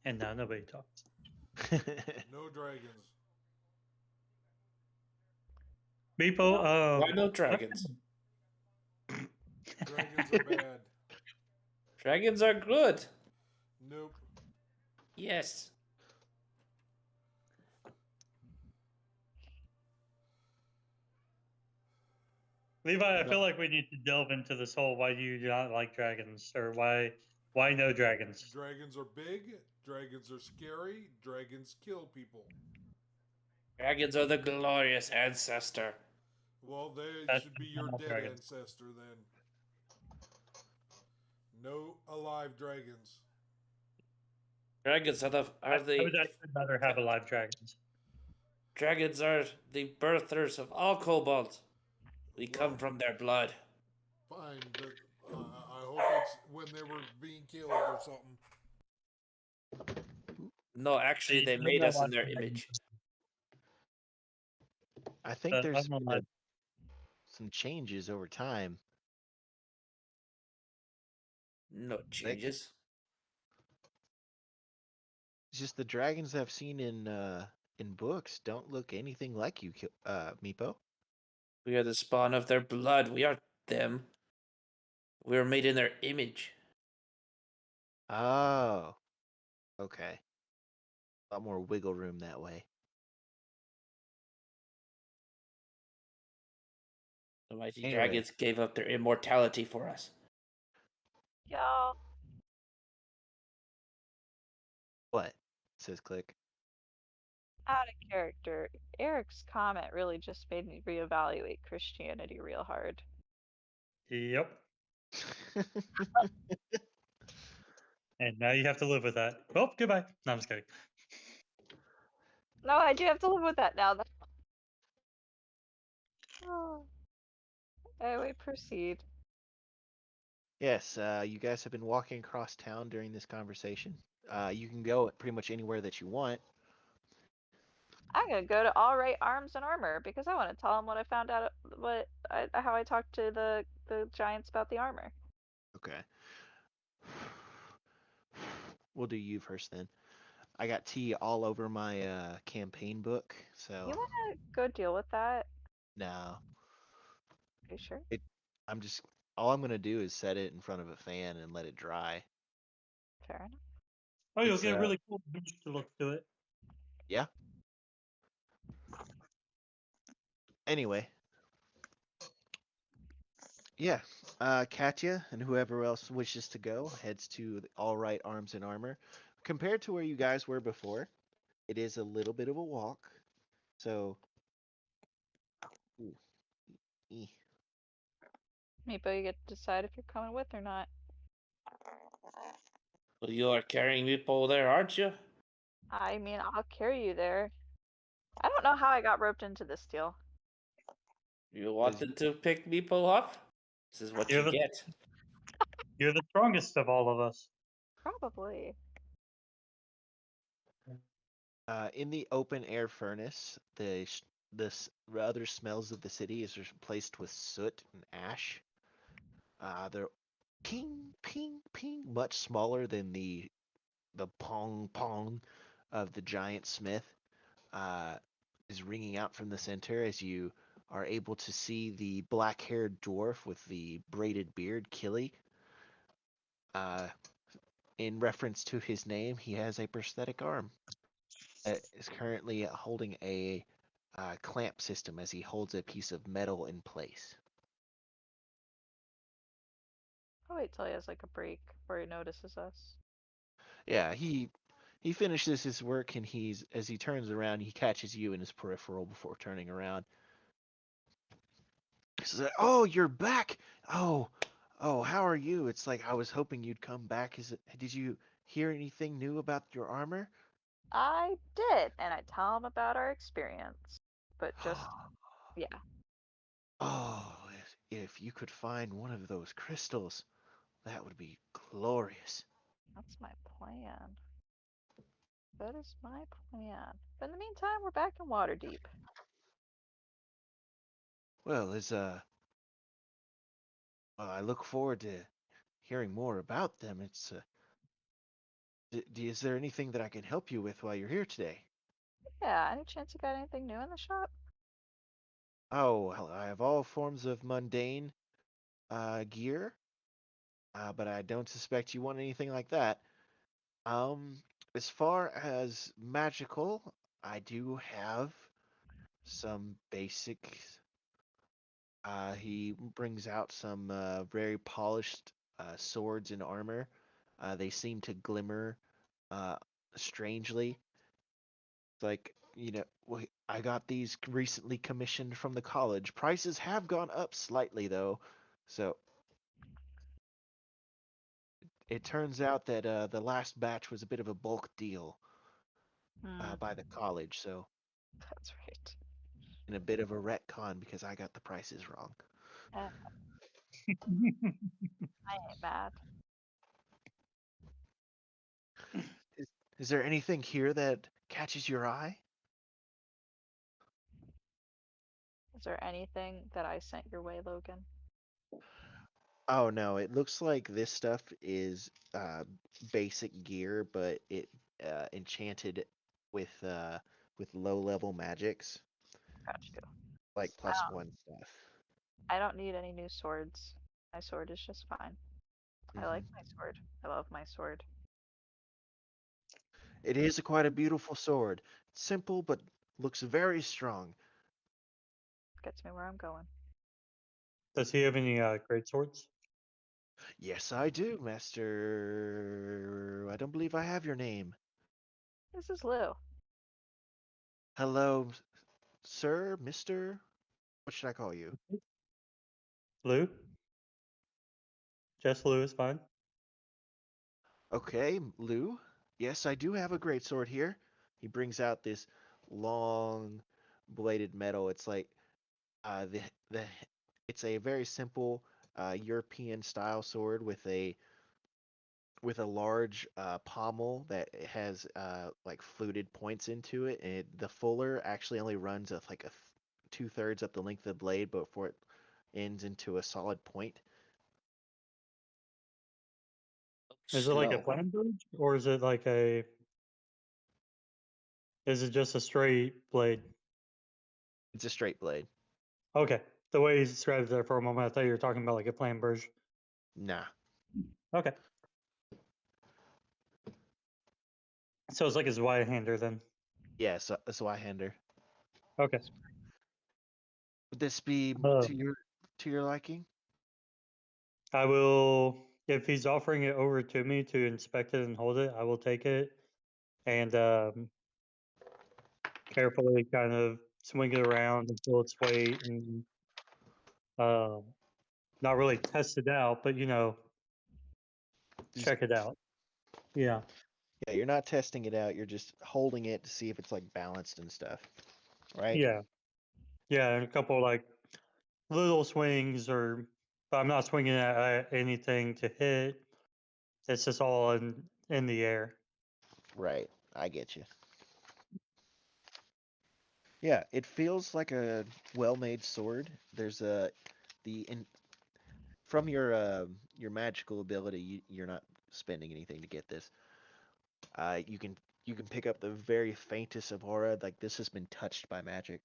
And now nobody talks. No dragons. Meeple, Why no dragons? Dragons are bad. Dragons are good. Nope. Yes. Levi, I feel like we need to delve into this whole why do you not like dragons, or why no dragons? Dragons are big. Dragons are scary. Dragons kill people. Dragons are the glorious ancestor. Well, they That's should be your not dead dragons. ancestor then. No alive dragons. Dragons are I would actually rather have alive dragons. dragons are the birthers of all kobolds. We come Well- from their blood. Fine, but I hope it's when they were being killed or something. No, actually, they I'm made not us in watching their dragons. image. I think there's I'm not been some changes over time. No changes. It's just the dragons I've seen in books don't look anything like you, Meepo. We are the spawn of their blood. We are them. We are made in their image. Oh. Okay. A lot more wiggle room that way. The mighty Anyway. dragons gave up their immortality for us. Y'all, What? Says Click. out of character. Eric's comment really just made me reevaluate Christianity real hard. Yep. And now you have to live with that. Oh, goodbye. No, I'm just kidding. No, I do have to live with that now. Oh. Anyway, proceed. Yes, you guys have been walking across town during this conversation. You can go pretty much anywhere that you want. I'm gonna go to All Right Arms and Armor because I want to tell them what I found out, how I talked to the giants about the armor. Okay. We'll do you first then. I got tea all over my campaign book, so You wanna go deal with that? no. Are you sure? I'm just all I'm gonna do is set it in front of a fan and let it dry. Fair enough. Oh, you'll It's, get a really cool beach to look to it. Yeah. Anyway. Yeah. Katya and whoever else wishes to go heads to the All Right Arms and Armor. Compared to where you guys were before, it is a little bit of a walk. So ooh, eh. Meepo, you get to decide if you're coming with or not. Well, you are carrying people there, aren't you? I mean, I'll carry you there. I don't know how I got roped into this deal. You wanted to pick people up? This is what You're you the- get. You're the strongest of all of us. Probably. In the open air furnace, the other smells of the city is replaced with soot and ash. They're ping, ping, ping, much smaller than the pong pong of the giant smith. Is ringing out from the center as you are able to see the black-haired dwarf with the braided beard, Killy. In reference to his name, he has a prosthetic arm. Is currently holding a clamp system as he holds a piece of metal in place. I'll wait till he has like a break where he notices us. Yeah, he finishes his work and as he turns around, he catches you in his peripheral before turning around. He says, "Oh, you're back. Oh, how are you? It's like I was hoping you'd come back. Did you hear anything new about your armor?" I did, and I tell him about our experience. But just, yeah. Oh, if you could find one of those crystals, that would be glorious. That's my plan. That is my plan. But in the meantime, we're back in Waterdeep. Well, I look forward to hearing more about them. It's is there anything that I can help you with while you're here today? Yeah, any chance you got anything new in the shop? Oh, well, I have all forms of mundane gear, but I don't suspect you want anything like that. As far as magical, I do have some basics. He brings out some very polished swords and armor. They seem to glimmer uh, strangely. Like, I got these recently commissioned from the college. Prices have gone up slightly, though. So it turns out that the last batch was a bit of a bulk deal by the college. So, That's right. and a bit of a retcon because I got the prices wrong. I ain't mad. Is there anything here that catches your eye? Is there anything that I sent your way, Logan? Oh no, it looks like this stuff is basic gear, but it enchanted with low level magics, Got you. like +1 stuff. I don't need any new swords. My sword is just fine. I like Mhm. my sword. I love my sword. It is quite a beautiful sword. Simple, but looks very strong. Gets me where I'm going. Does he have any great swords? Yes, I do, Master. I don't believe I have your name. This is Lou. Hello, sir, Mister. What should I call you? Lou? Just Lou is fine. Okay, Lou. Yes, I do have a great sword here. He brings out this long bladed metal. It's like the it's a very simple European style sword with a large pommel that has like fluted points into it, and the fuller actually only runs of like 2/3 up the length of the blade, but before it ends into a solid point. Is it like a Slow. flame bridge, or is it like a? Is it just a straight blade? It's a straight blade. Okay. The way you described it there for a moment, I thought you were talking about like a flame bridge. Nah. Okay. So it's like a Zweihander then. Yeah, so a Zweihander. Okay. Would this be Uh, to your liking? I will, if he's offering it over to me to inspect it and hold it, I will take it and carefully kind of swing it around and feel its weight and not really test it out, but Just- check it out. Yeah. Yeah, you're not testing it out. You're just holding it to see if it's like balanced and stuff, right? Yeah. Yeah. And a couple like little swings, or but I'm not swinging at anything to hit. It's just all in the air. Right. I get you. Yeah, it feels like a well-made sword. There's from your magical ability, you're not spending anything to get this. You can pick up the very faintest of aura, like this has been touched by magic.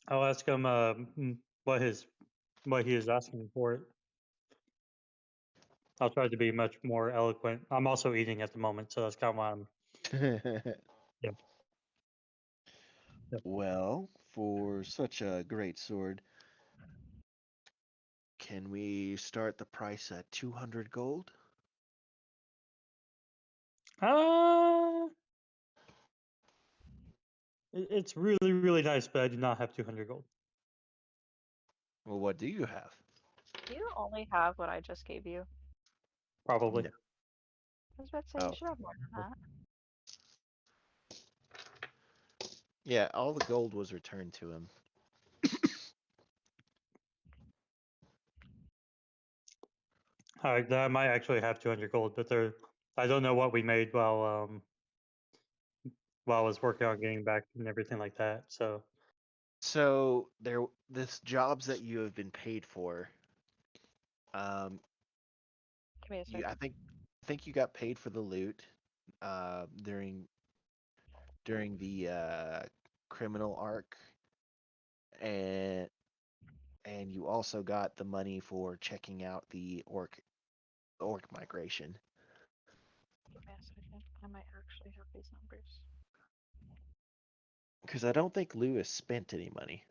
I'll ask him what he is asking for it. I'll try to be much more eloquent. I'm also eating at the moment, so that's kind of why I'm. Yeah. Yeah. Well, for such a great sword, can we start the price at 200 gold? Uh, it's really, really nice, but I do not have 200 gold. Well, what do you have? Do you only have what I just gave you? Probably. No. I was about to say Oh. you should have more than that. Yeah, all the gold was returned to him. All right, I might actually have 200 gold, but I don't know what we made while I was working on getting back and everything like that. So So this jobs that you have been paid for. Um, Give me a second. I think you got paid for the loot, during the criminal arc, and you also got the money for checking out the orc migration. Give me a second. I might actually have these numbers. Because I don't think Lewis spent any money.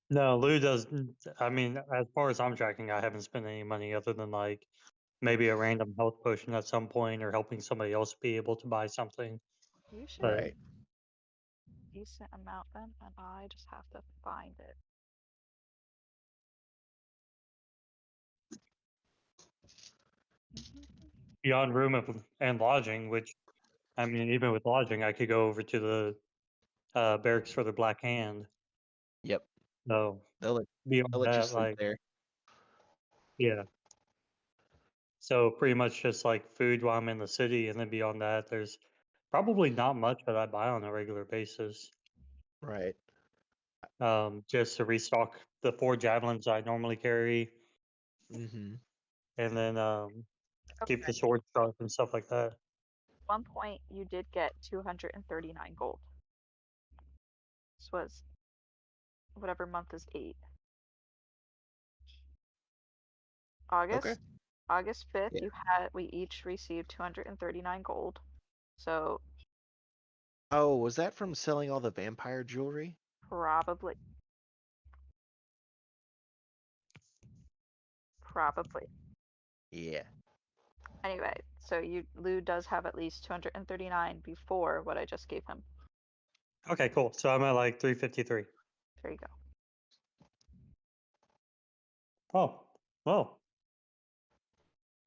no, Lou doesn't. I mean, as far as I'm tracking, I haven't spent any money other than like maybe a random health potion at some point or helping somebody else be able to buy something. You should But Right. decent amount then, and I just have to find it. beyond room and lodging, which I mean, even with lodging, I could go over to the barracks for the Black Hand. Yep. So They'll beyond let you that, sleep like, there. yeah. So pretty much just like food while I'm in the city, and then beyond that, there's probably not much that I buy on a regular basis. Right. Just to restock the 4 javelins I normally carry, Mm-hmm. and then keep Okay. the sword sharp and stuff like that. One point you did get 239 gold. This was whatever month is 8. August. August 5th, Yeah. we each received 239 gold. So Oh, was that from selling all the vampire jewelry? Probably. Probably. Yeah. Anyway, so Lou does have at least 239 before what I just gave him. Okay, cool. So I'm at like 353. There you go. Oh, well.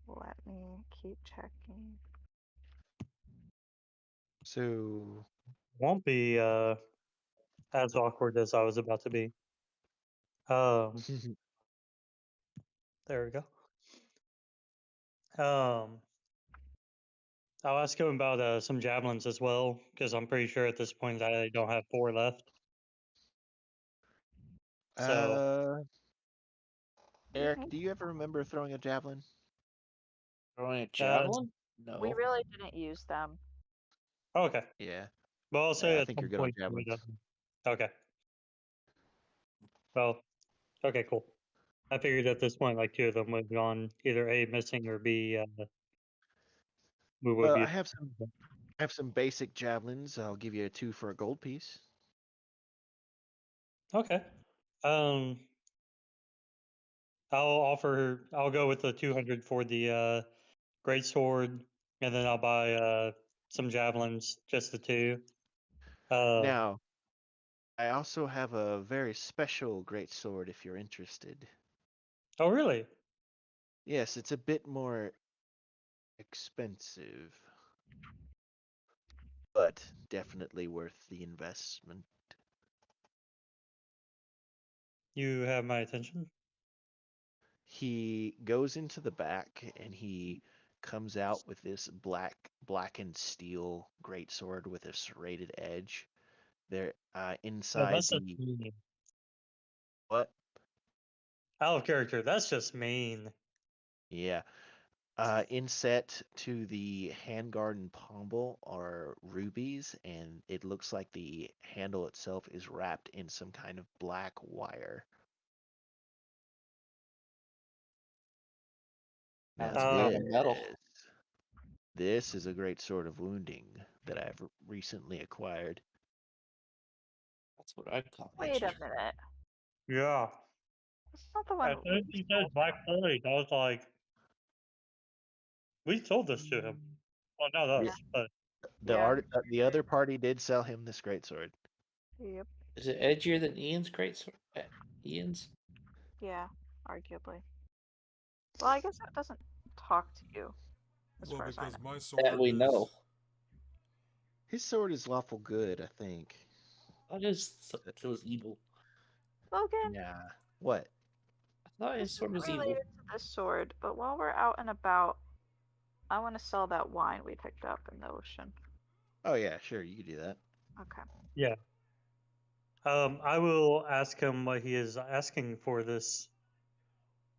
Let me keep checking. So Won't be as awkward as I was about to be. There we go. I'll ask him about some javelins as well, because I'm pretty sure at this point I don't have 4 left. So Eric, do you ever remember throwing a javelin? Throwing a javelin? No. We really didn't use them. okay. Yeah. Well, I'll say I at think some you're good on point. javelins. Okay. Well, okay, cool. I figured at this point, like 2 of them would have gone either A, missing, or B, we would Well, be. I have some basic javelins. I'll give you a 2 for a gold piece. Okay. Um, I'll go with the 200 for the great sword, and then I'll buy some javelins, just the 2. Now, I also have a very special great sword if you're interested. Oh, really? Yes, it's a bit more expensive, but definitely worth the investment. You have my attention. He goes into the back and he comes out with this blackened steel greatsword with a serrated edge. There, No, inside that's just the mean. what? Out of character. That's just mean. Yeah. Inset to the handguard and pommel are rubies, and it looks like the handle itself is wrapped in some kind of black wire. Now That's a lot of metal. this is a great sword of wounding that I've recently acquired. That's what I'd call Wait a edgy. minute. Yeah. That's not the one. As soon as we he said sold. Black Blade, I was like, we sold this to him. Well, not Yeah. us, but Yeah. The other party did sell him this great sword. Yep. Is it edgier than Ian's great sword? Ian's? Yeah. Arguably. Well, I guess it doesn't talk to you, as Well, far as I know. because my sword That we is know. His sword is lawful good, I think. I just thought it was evil. Logan, Yeah. What? I thought his this sword was isn't evil. related to this sword, but while we're out and about, I want to sell that wine we picked up in the ocean. Oh yeah, sure, you could do that. Okay. yeah. I will ask him what he is asking for this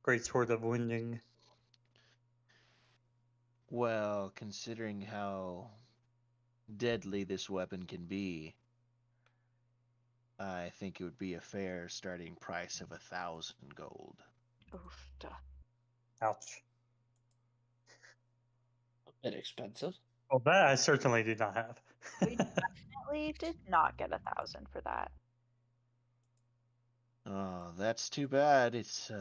great sword of wounding. Well, considering how deadly this weapon can be, I think it would be a fair starting price of 1,000 gold. Oof. Duh. Ouch. A bit expensive. Well, that I certainly do not have. We definitely did not get 1,000 for that. Oh, that's too bad. This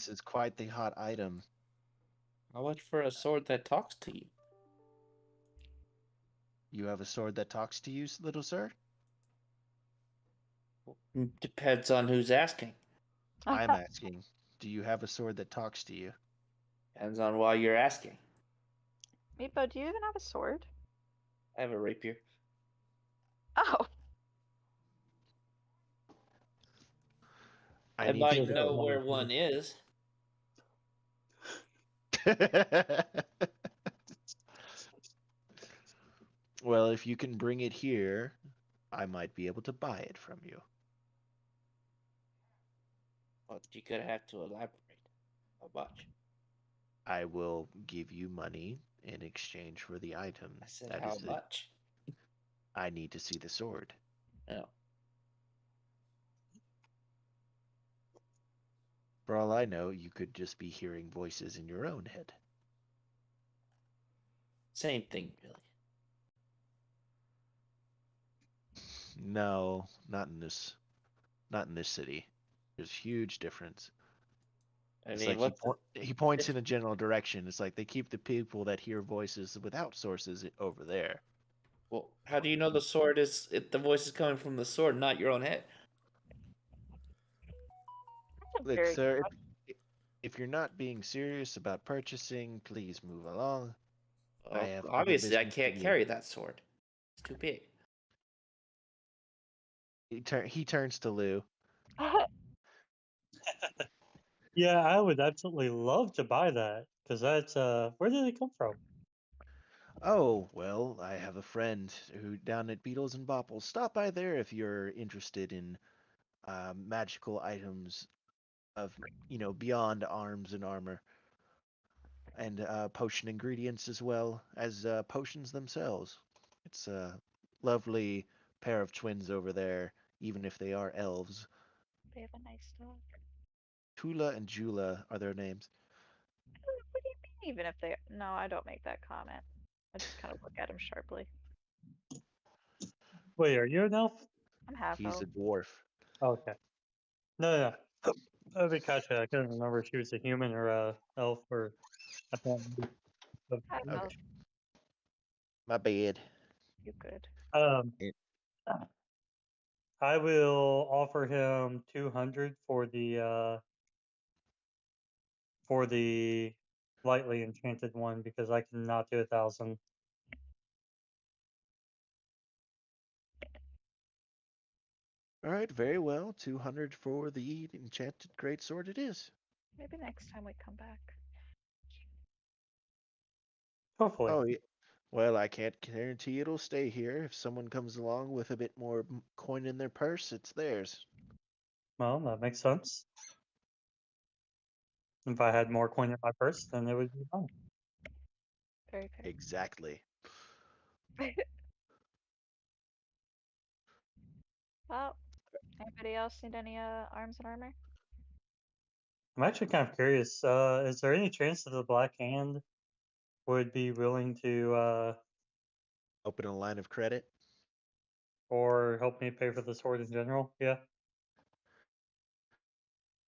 is quite the hot item. How much for a sword that talks to you? You have a sword that talks to you, little sir? Depends on who's asking. I'm asking. Do you have a sword that talks to you? Depends on why you're asking. Meepo, do you even have a sword? I have a rapier. Oh. I need might to know where one is. Well, if you can bring it here, I might be able to buy it from you. But you're gonna have to elaborate. How much? I will give you money in exchange for the item. I said That how is much? I need to see the sword. No. For all I know, you could just be hearing voices in your own head. Same thing, really. No, not in this. Not in this city. There's huge difference. I It's mean, like what's the he points diff- in a general direction. It's like they keep the people that hear voices without sources over there. well? How do you know the sword is? The voice is coming from the sword, not your own head. That's a Look, very sir, if you're not being serious about purchasing, please move along. I have other Obviously, I business to can't do. carry that sword. It's too big. He turns to Lou. Yeah, I would absolutely love to buy that because that's where did it come from? Oh, well, I have a friend who down at Beetles and Bopples. Stop by there if you're interested in magical items of, beyond arms and armor, and potion ingredients as well as potions themselves. It's a lovely pair of twins over there, even if they are elves. They have a nice dog. Tula and Jula are their names. What do you mean, even if they? No, I don't make that comment. I just kind of look at him sharply. Wait, are you an elf? I'm half He's elf. a dwarf. Okay. No. That'd be Katya. I couldn't remember if she was a human or a elf or I can't remember. Half Okay, elf. my bad. You good? Um, It- I will offer him 200 for the lightly enchanted one because I cannot do 1,000. All right, very well. 200 for the enchanted greatsword it is. Maybe next time we come back. Hopefully. Oh, yeah. Well, I can't guarantee it'll stay here. If someone comes along with a bit more coin in their purse, it's theirs. Well, that makes sense. If I had more coin in my purse, then it would be fine. Very fair. Exactly. Well, anybody else need any arms and armor? I'm actually kind of curious. Is there any chance that the Black Hand would be willing to Open a line of credit. or help me pay for the sword in general? Yeah.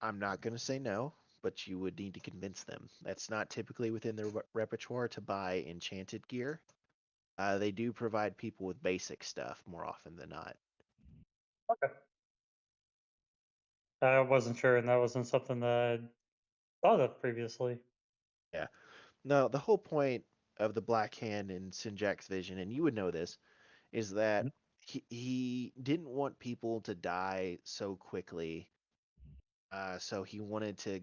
I'm not going to say no, but you would need to convince them. That's not typically within their repertoire to buy enchanted gear. They do provide people with basic stuff more often than not. Okay. I wasn't sure, and that wasn't something that I'd thought of previously. Yeah. No, the whole point of the Black Hand in Sinjak's vision, and you would know this, is that Mhm. he didn't want people to die so quickly. So he wanted to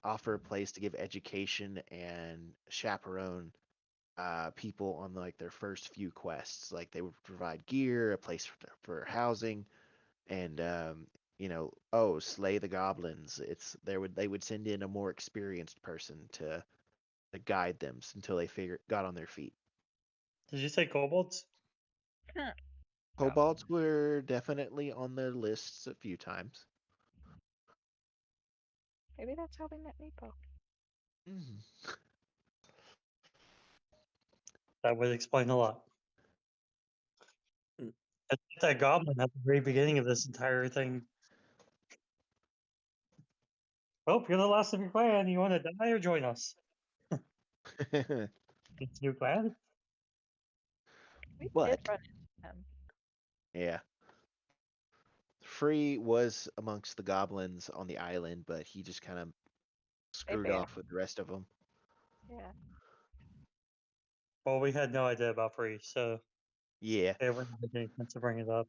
offer a place to give education and chaperone people on like their first few quests. Like they would provide gear, a place for housing, and slay the goblins. They would send in a more experienced person to guide them until they got on their feet. Did you say kobolds? Kobolds were definitely on their lists a few times. Maybe that's how we met Meepo. Mhm. That would explain a lot. Mm. That goblin at the very beginning of this entire thing. Well, you're the last of your clan. You want to die or join us? It's your clan? We But did run into him. yeah, Free was amongst the goblins on the island, but he just kind of They screwed banned. off with the rest of them. Yeah. Well, we had no idea about free, so Yeah, it wouldn't make any sense to bring it up.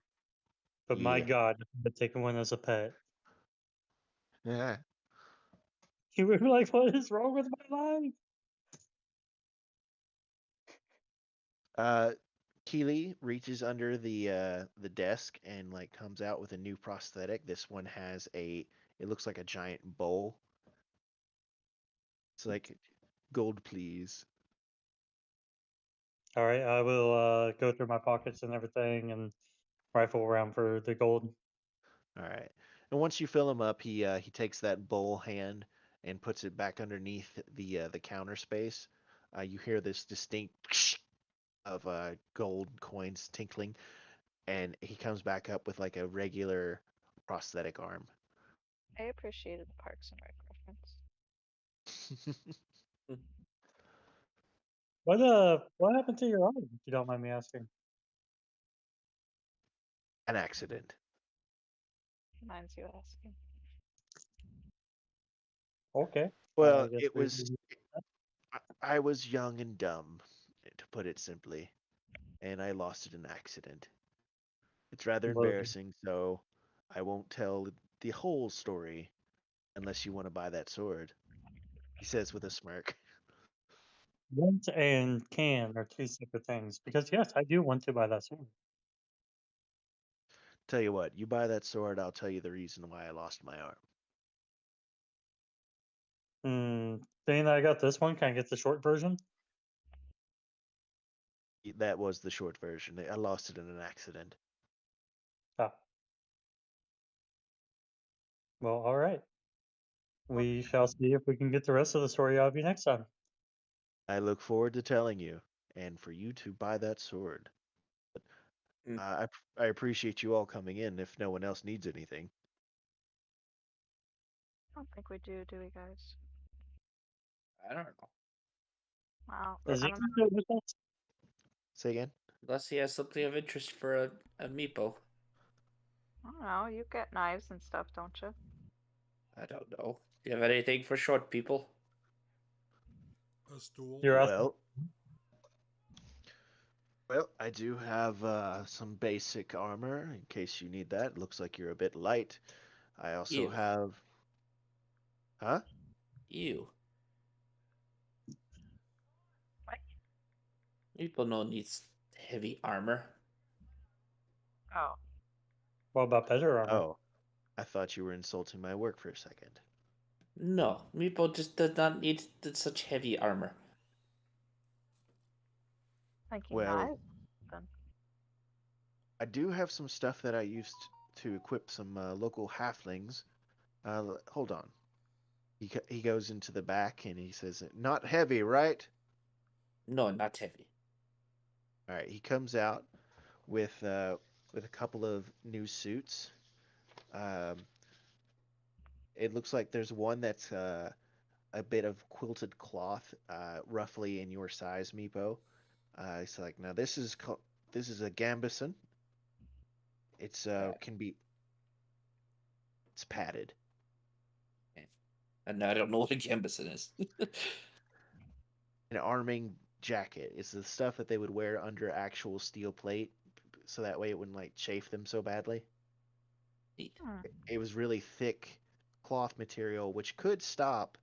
But my yeah. God, if I had taken one as a pet, Yeah. you would be like, "What is wrong with my life?" Keely reaches under the desk and like comes out with a new prosthetic. This one has it looks like a giant bowl. It's like gold, please. All right, I will go through my pockets and everything and rifle around for the gold. All right. And once you fill him up, he takes that bowl hand and puts it back underneath the counter space. You hear this distinct of gold coins tinkling. and he comes back up with like a regular prosthetic arm. I appreciated the Parks and Rec reference. What happened to your arm, if you don't mind me asking? An accident. Reminds you asking. Okay. Well, I guess it we was. I was young and dumb, to put it simply, and I lost it in an accident. It's rather Well, embarrassing, so I won't tell the whole story unless you want to buy that sword. He says with a smirk. want and can are two separate things. Because yes, I do want to buy that sword. Tell you what, you buy that sword, I'll tell you the reason why I lost my arm. Saying that I got this one, can I get the short version? That was the short version. I lost it in an accident. Ah. Well, all right. We shall see if we can get the rest of the story out of you next time. I look forward to telling you, and for you to buy that sword. Mm. I appreciate you all coming in. If no one else needs anything, I don't think we do we, guys? I don't know. Wow. Is I he don't know. still with us? say again. Unless he has something of interest for a meepo. I don't know. You get knives and stuff, don't you? I don't know. Do you have anything for short people? A stool. You're asking. Well, I do have some basic armor in case you need that. It looks like you're a bit light. I also Ew. have. Huh? You. What? People no needs heavy armor. Oh. What about better armor? Oh, I thought you were insulting my work for a second. No, meepo just does not need such heavy armor. Thinking Well, knives. Then. I do have some stuff that I used to equip some local halflings. Hold on. He goes into the back and he says, "Not heavy, right?" No, not heavy. All right. He comes out with a couple of new suits. Um, it looks like there's one that's a bit of quilted cloth, roughly in your size, Meepo. It's like now this is a gambeson. It's Right. it's padded. And I don't know what a gambeson is. An arming jacket. It's the stuff that they would wear under actual steel plate, so that way it wouldn't like chafe them so badly. Neat. It was really thick cloth material, which could stop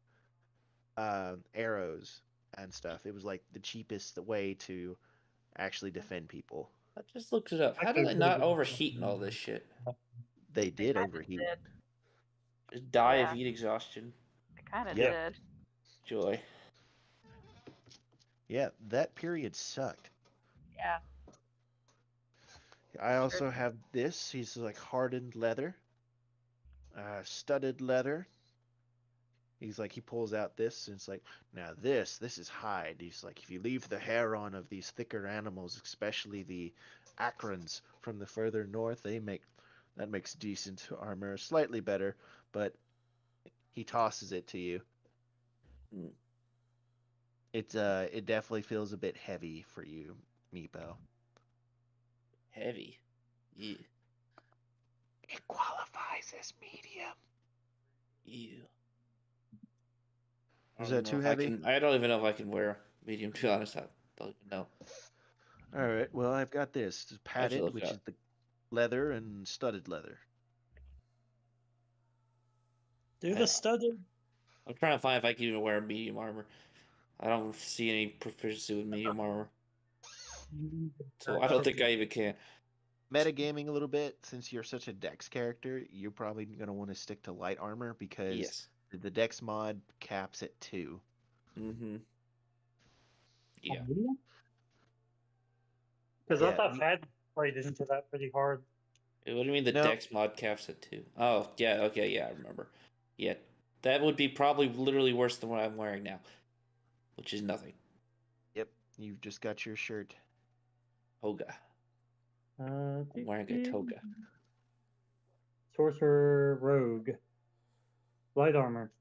arrows and stuff. It was like the cheapest way to actually defend people. I just looked it up. How do Actually, they not overheat and all this shit? They did kinda overheat. did. Just die of Yeah. heat exhaustion. I kind of Yep. did. Joy. Yeah, that period sucked. Yeah. I also have this. He's like hardened leather, studded leather. He's like, he pulls out this, and it's like, now this is hide. He's like, if you leave the hair on of these thicker animals, especially the Akrons from the further north, that makes decent armor, slightly better, but he tosses it to you. Mm. It definitely feels a bit heavy for you, Meepo. Heavy. Yeah. It qualifies as medium. Ew. Is I don't that know too if heavy? I don't even know if I can wear medium, to be honest. I don't even know. All right. Well, I've got this. It's I have to padded, look it which up. is the leather, and studded leather. Do the studded. I'm trying to find if I can even wear medium armor. I don't see any proficiency with medium armor. So I don't think I even can. Metagaming a little bit, since you're such a Dex character, you're probably gonna want to stick to light armor because Yes. the Dex mod caps at 2. Mm-hmm. Yeah. Because I Yeah, thought Fad played into that pretty hard. What do you mean the No. Dex mod caps at 2? Oh, yeah, okay, yeah, I remember. Yeah, that would be probably literally worse than what I'm wearing now, which is nothing. Yep, you've just got your shirt. Hoga. I'm wearing a toga. Sorcerer Rogue. Light armor.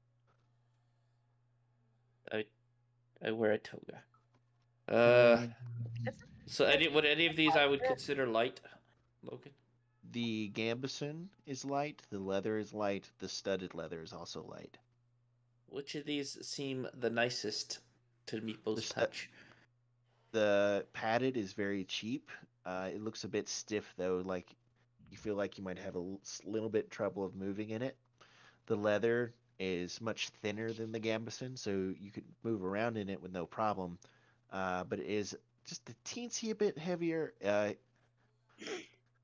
I wear a toga. Um, So would any of these I would consider light, Logan? The gambeson is light. The leather is light. The studded leather is also light. Which of these seem the nicest to Meeple's stu- touch? The padded is very cheap. It looks a bit stiff though, like you feel like you might have a little bit trouble of moving in it. The leather is much thinner than the gambeson, so you could move around in it with no problem. But it is just a teensy bit heavier.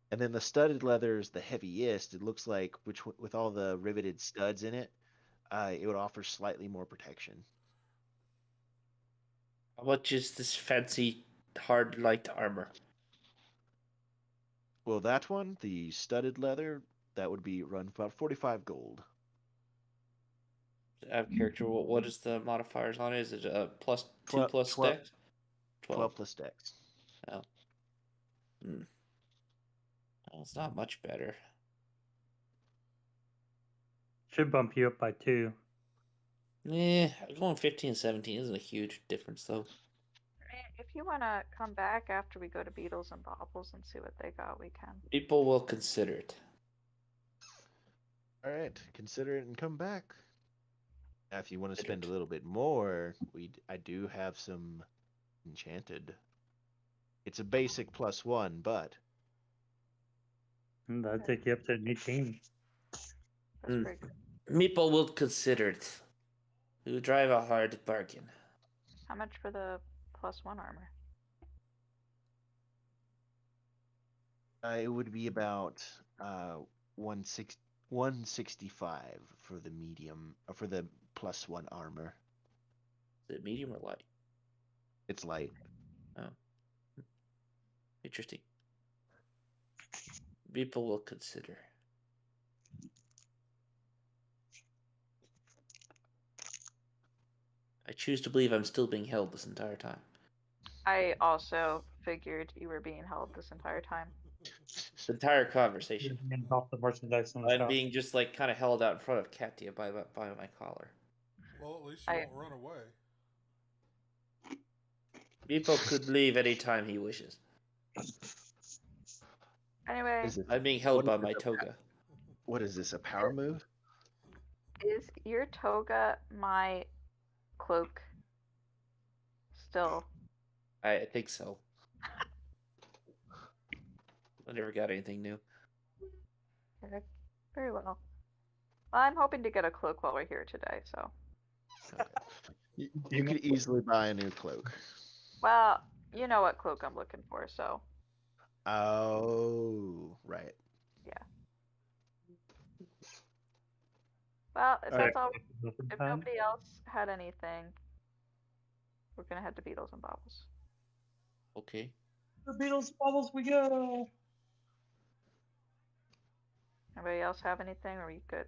And then the studded leather is the heaviest. It looks like, which with all the riveted studs in it, it would offer slightly more protection. How much is this fancy hard light armor? Well, that one, the studded leather, that would be run about 45 gold. Out of character, what is the modifiers on it? Is it a plus 2 Twelve- plus twelve- dex? 12 plus dex. Oh. Well, it's not much better. should bump you up by 2. Going 15 and 17 isn't a huge difference, though. If you want to come back after we go to Beetles and Bobbles and see what they got, we can. People will consider it. All right, consider it and come back. Now, if you want to spend a Considered. little bit more, I do have some enchanted. It's a basic +1, but And that'd take you up to an 18. That's Mm. pretty good. Meeple will consider it. We will drive a hard bargain. How much for the +1 armor? it would be about 165 for the medium, for the +1 armor. Is it medium or light? It's light. Interesting. People will consider. I choose to believe I'm still being held this entire time. I also figured you were being held this entire time. This entire conversation. And off the merchandise in the I'm shop. being just like kind of held out in front of Katia by my collar. Well, at least you I- won't run away. Meeple could leave anytime he wishes. Anyway, Is it, I'm being held by What is my this, a toga. what is this, a power move? is your toga my cloak still? I think so. I never got anything new. Okay, very well. Well, I'm hoping to get a cloak while we're here today, so. Okay. You could easily buy a new cloak. Well, you know what cloak I'm looking for, so. Oh, right. Well, if Alright, that's all, open if time. nobody else had anything, we're gonna head to Beetles and Bobbles. Okay. The Beatles bubbles we go. Anybody else have anything, or are you good?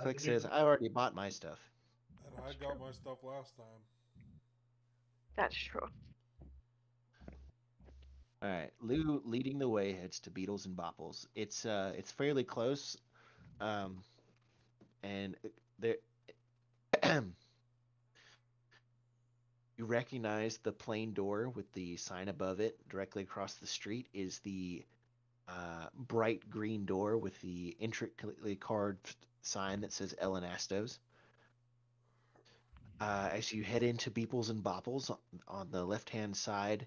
Click says, I already bought my stuff. And I got my stuff last time. That's true. All right, Lou leading the way heads to Beetles and Bopples. It's fairly close, and there you recognize the plain door with the sign above it directly across the street is the bright green door with the intricately carved sign that says Ellen Astos. As you head into Beeples and Bopples, on the left-hand side,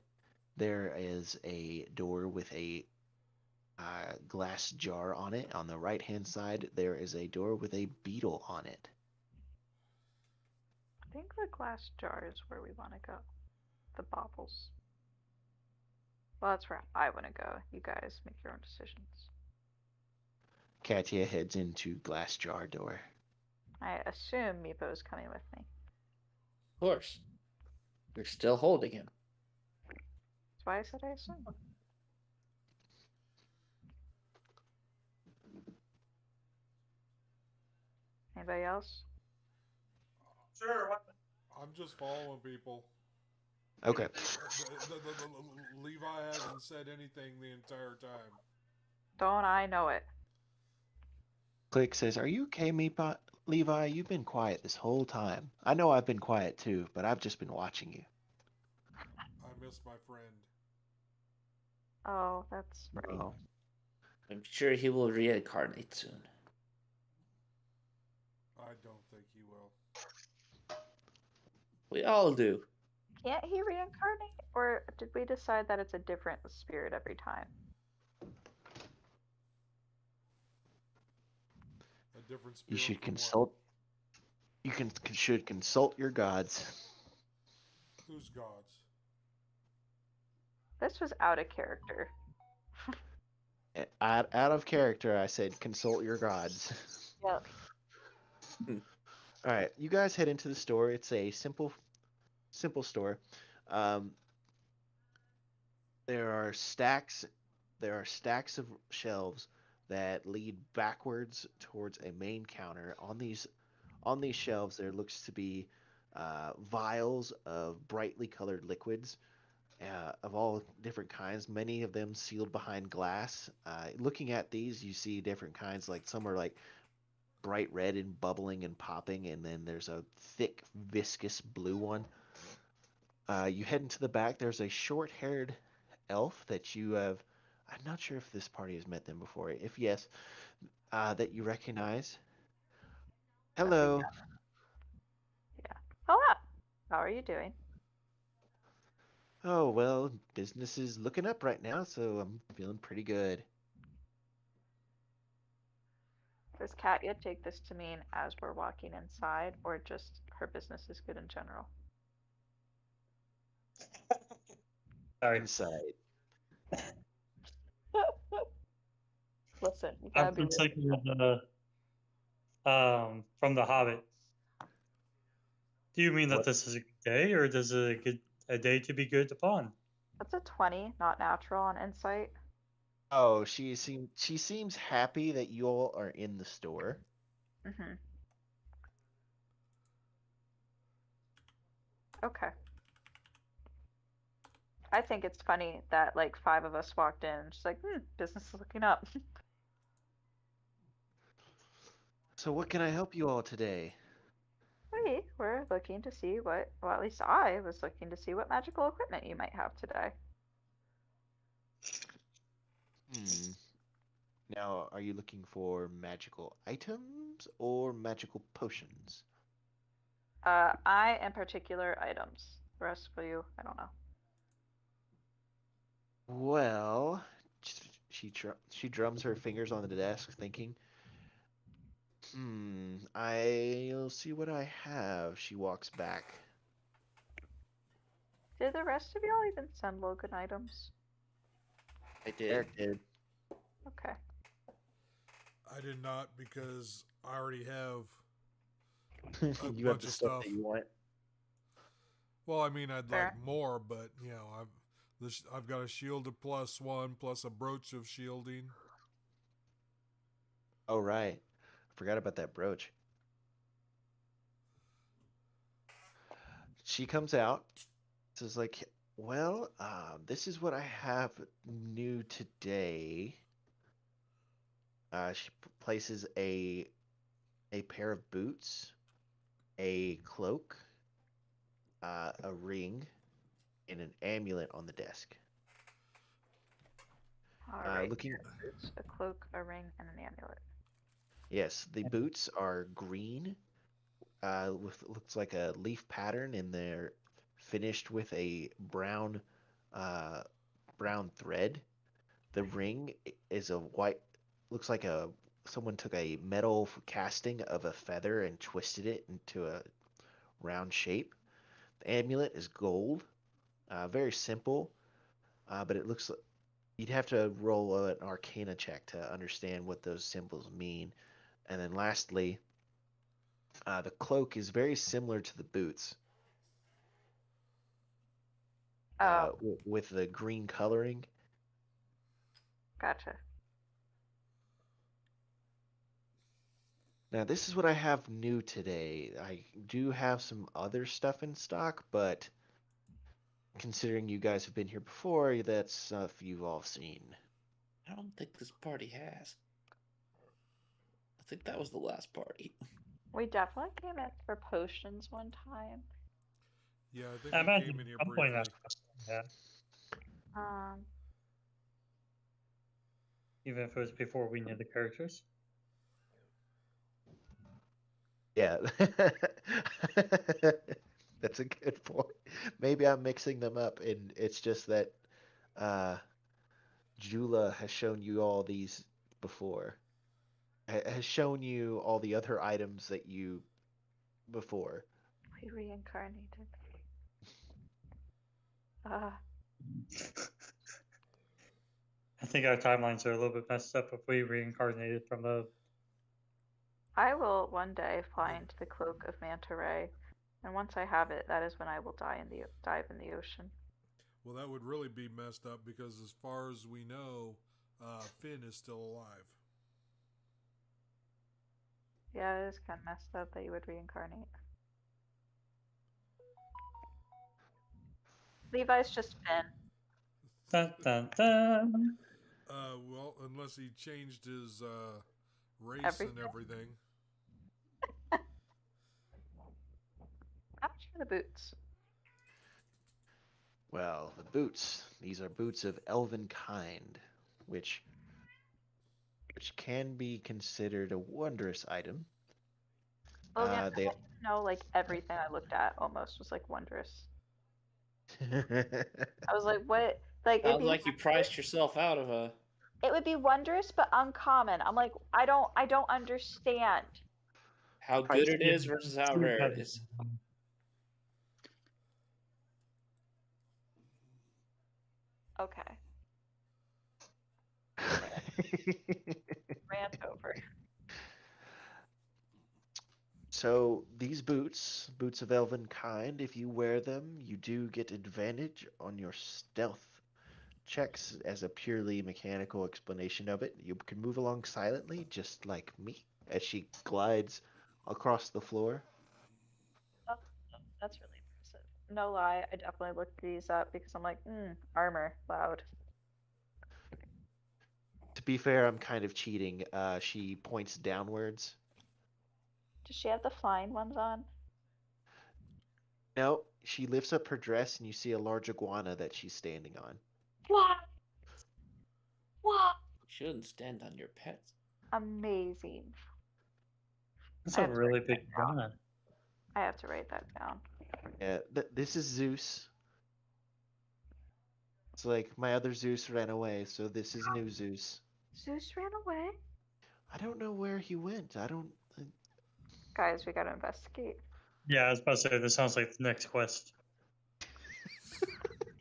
there is a door with a glass jar on it. On the right-hand side, there is a door with a beetle on it. I think the glass jar is where we want to go. The Bobbles. Well, that's where I want to go. You guys make your own decisions. Katia heads into glass jar door. I assume Meepo is coming with me. Of course. You're still holding him. That's why I said I assume. Anybody else? Sure. I'm just following people. Okay. Levi hasn't said anything the entire time. Don't I know it? Click says, "Are you okay, Meepa? Levi, you've been quiet this whole time. I know I've been quiet too, but I've just been watching you." I miss my friend. Oh, that's right. Oh. I'm sure he will reincarnate soon. I don't think he will. We all do. Can't he reincarnate? Or did we decide that it's a different spirit every time? A different spirit. You should from what? consult. You should consult your gods. Whose gods? This was out of character. Out of character, I said consult your gods. Yep. All right, you guys head into the store. It's a simple store. Um, there are stacks of shelves that lead backwards towards a main counter. On these shelves, there looks to be vials of brightly colored liquids of all different kinds, many of them sealed behind glass. Looking at these, you see different kinds, like some are like bright red and bubbling and popping, and then there's a thick, viscous blue one. You head into the back. There's a short-haired elf that you have. I'm not sure if this party has met them before. If yes, that you recognize. Hello. Yeah. Hello. How are you doing? Oh, well, business is looking up right now, so I'm feeling pretty good. Does Katya take this to mean as we're walking inside, or just her business is good in general? Sorry. Inside. Listen, you I'm gotta be real. thinking of from The Hobbit. Do you mean that What? this is a good day, or does a day to be good upon? That's a 20, not natural on insight. Oh, she seems happy that you all are in the store. Mm-hmm. Okay. I think it's funny that like 5 of us walked in and she's like, business is looking up. So what can I help you all today? We were looking to see what, well, at least I was looking to see what magical equipment you might have today. Now, are you looking for magical items or magical potions? I in particular items. The rest of you, I don't know. Well, she drums her fingers on the desk, thinking. I'll see what I have. She walks back. Did the rest of y'all even send Logan items? I did. Eric did. Okay. I did not because I already have. You have bunch the of stuff stuff. that you want. Well, I mean, I'd Fair. like more, but you know, I've got a shield of +1 plus a brooch of shielding. Oh, right. I forgot about that brooch. She comes out. Says like, well, this is what I have new today. She places a pair of boots, a cloak, a ring, and an amulet on the desk. Alright. Looking, Boots, a cloak, a ring, and an amulet. yes, the boots are green, with looks like a leaf pattern, and they're finished with a uh, brown thread. The ring is a white, looks like someone took a metal casting of a feather and twisted it into a round shape. The amulet is gold, very simple, but it looks like you'd have to roll an Arcana check to understand what those symbols mean. And then lastly, the cloak is very similar to the boots, Oh, with the green coloring. gotcha. Now, this is what I have new today. I do have some other stuff in stock, but considering you guys have been here before, that's stuff you've all seen. I don't think this party has. I think that was the last party. We definitely came in for potions one time. Yeah, I think I we imagine came in here at some point briefly. yeah, even if it was before we knew the characters. Yeah. That's a good point. Maybe I'm mixing them up, and it's just that Jula has shown you all these before. Has shown you all the other items that you before. We reincarnated. Uh, I think our timelines are a little bit messed up if we reincarnated from a. I will one day find the cloak of Manta Ray, and once I have it, that is when I will dive in the ocean. Well, that would really be messed up because, as far as we know, Finn is still alive. Yeah, it is kind of messed up that you would reincarnate. Levi's just Finn. Dun, dun, dun. Well, unless he changed his race Everything. and everything. How much for the boots? Well, the boots. These are boots of elven kind, which can be considered a wondrous item. Well, yeah, They I know like everything I looked at almost was like wondrous. I was like, what? Like it'd Sounds be like you priced yourself out of a. it would be wondrous but uncommon. I'm like, I don't understand. How Price good it is versus how rare it is. Okay, rant over. So these boots of elven kind, if you wear them, you do get advantage on your stealth checks. As a purely mechanical explanation of it, you can move along silently, just like me, as she glides across the floor. Oh, that's really impressive. No lie, I definitely looked these up because I'm like, armor, loud. To be fair, I'm kind of cheating. She points downwards. Does she have the flying ones on? No, she lifts up her dress and you see a large iguana that she's standing on. What? What? You shouldn't stand on your pets. Amazing. That's I a have to really write big that down. gun. I have to write that down. Yeah, this is Zeus. It's like my other Zeus ran away, so this is new Zeus. Zeus ran away? I don't know where he went. I don't. Guys, we gotta investigate. Yeah, I was about to say this sounds like the next quest.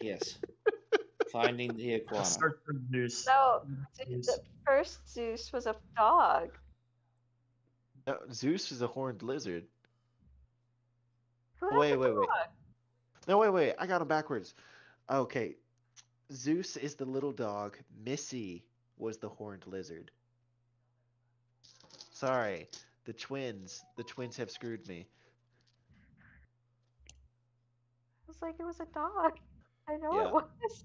Yes. Finding the iguana. Search for Zeus. No, Zeus. the first Zeus was a dog. No, Zeus is a horned lizard. Who has Wait, a wait, dog? wait. No, wait. I got him backwards. Okay. Zeus is the little dog. Missy was the horned lizard. Sorry. The twins. The twins have screwed me. I was like, it was a dog. I know Yeah. it was.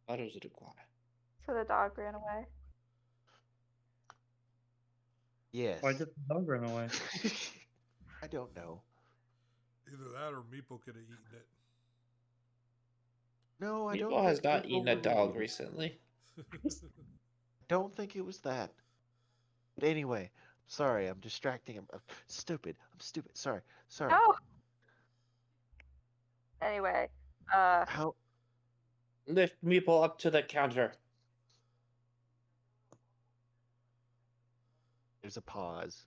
Thought it was an iguana. So the dog ran away. Yes. Why did the dog run away? I don't know. Either that or Meepo could have eaten it. No, I don't. Meatball has think not Meepo eaten a really dog ate it. recently. Don't think it was that. But anyway, sorry, I'm distracting. I'm stupid. I'm stupid. Sorry. No. Anyway, How? Lift Meeple up to the counter. There's a pause.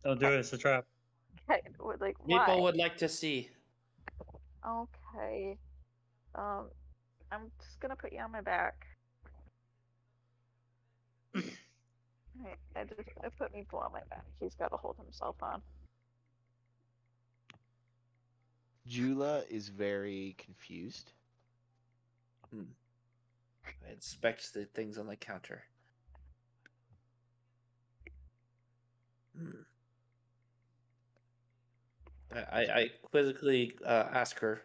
Don't do it. It's a trap. like Meeple why? would like to see. Okay. I'm just gonna put you on my back. Right, I put Meeple on my back. He's got to hold himself on. Jula is very confused. Inspects the things on the counter. I quizzically ask her,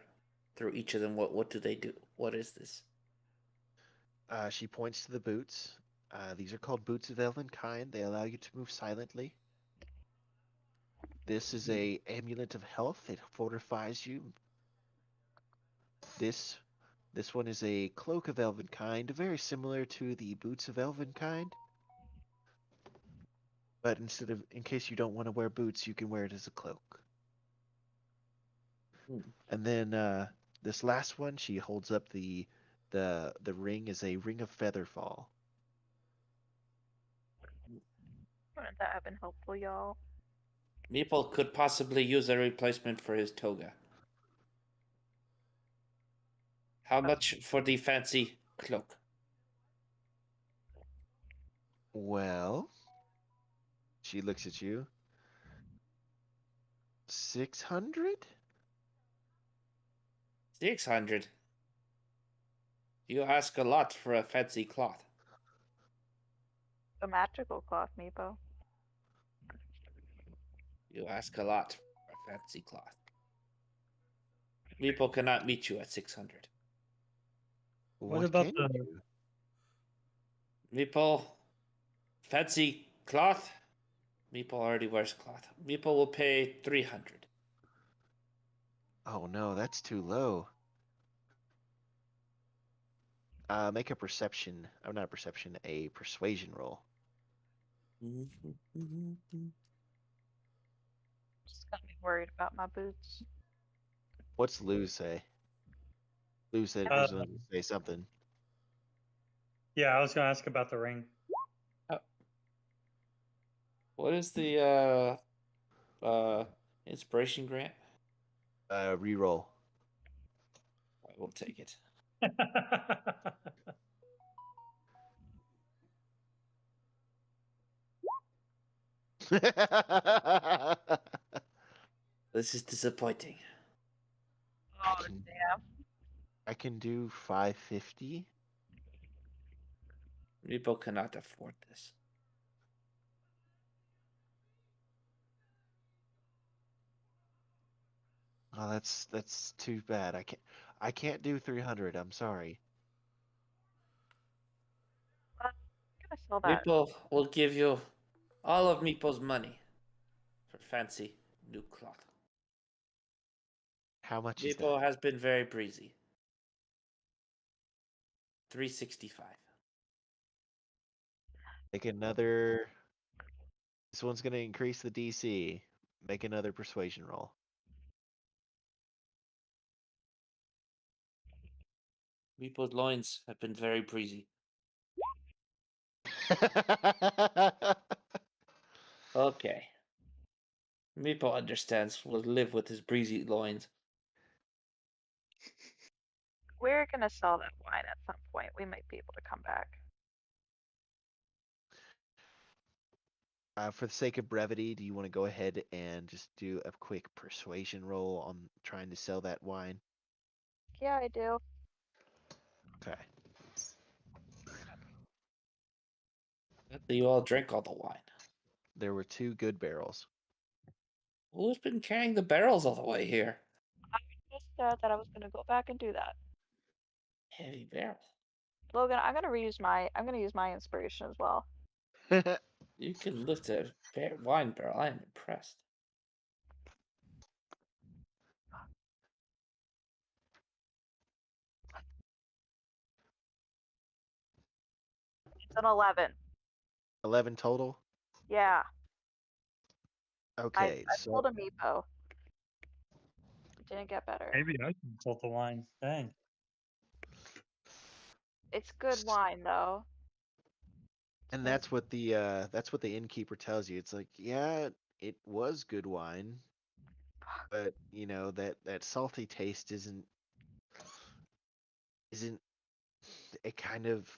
through each of them. What do they do? What is this? She points to the boots. These are called boots of Elvenkind. They allow you to move silently. This is a amulet of health. It fortifies you. This one is a cloak of Elvenkind, very similar to the boots of Elvenkind. But in case you don't want to wear boots, you can wear it as a cloak. And then this last one, she holds up the ring is a ring of Featherfall. Wouldn't that have been helpful, y'all? Meeple could possibly use a replacement for his toga. How much for the fancy cloak? Well, she looks at you. 600? 600. You ask a lot for a fancy cloth. A magical cloth, Meepo. You ask a lot for a fancy cloth. Meeple cannot meet you at 600. What about can the- you do? Meeple, fancy cloth? Meeple already wears cloth. Meeple will pay 300. Oh no, that's too low. Make a perception. Oh, not a perception. A persuasion roll. Just got me worried about my boots. What's Lou say? Lou said Uh, was going to say something. Yeah, I was gonna ask about the ring. What is the inspiration grant? Reroll. I will take it. This is disappointing. Oh, can- damn. I can do 550. Meeple cannot afford this. Oh, that's too bad. I can't do 300. I'm sorry. I'm gonna sell that. Meeple will give you all of Meeple's money for fancy new cloth. How much is Meeple that? has been very breezy. 365. Make another. This one's going to increase the DC. Make another persuasion roll. Meeple's loins have been very breezy. Okay. Meeple understands. Will live with his breezy loins. We're gonna sell that wine at some point. We might be able to come back. For the sake of brevity, do you want to go ahead and just do a quick persuasion roll on trying to sell that wine? Yeah, I do. Okay. You all drank all the wine. There were 2 good barrels. Who's been carrying the barrels all the way here? I just said that I was gonna go back and do that. Heavy barrel. Logan, I'm gonna use my inspiration as well. You can lift a wine barrel. I am impressed. It's an 11. 11 total? Yeah. Okay, I so pulled a Meepo. It didn't get better. Maybe I can sell the wine. Dang. It's good wine though. and that's what the innkeeper tells you. It's like, yeah, it was good wine, but you know that salty taste isn't it kind of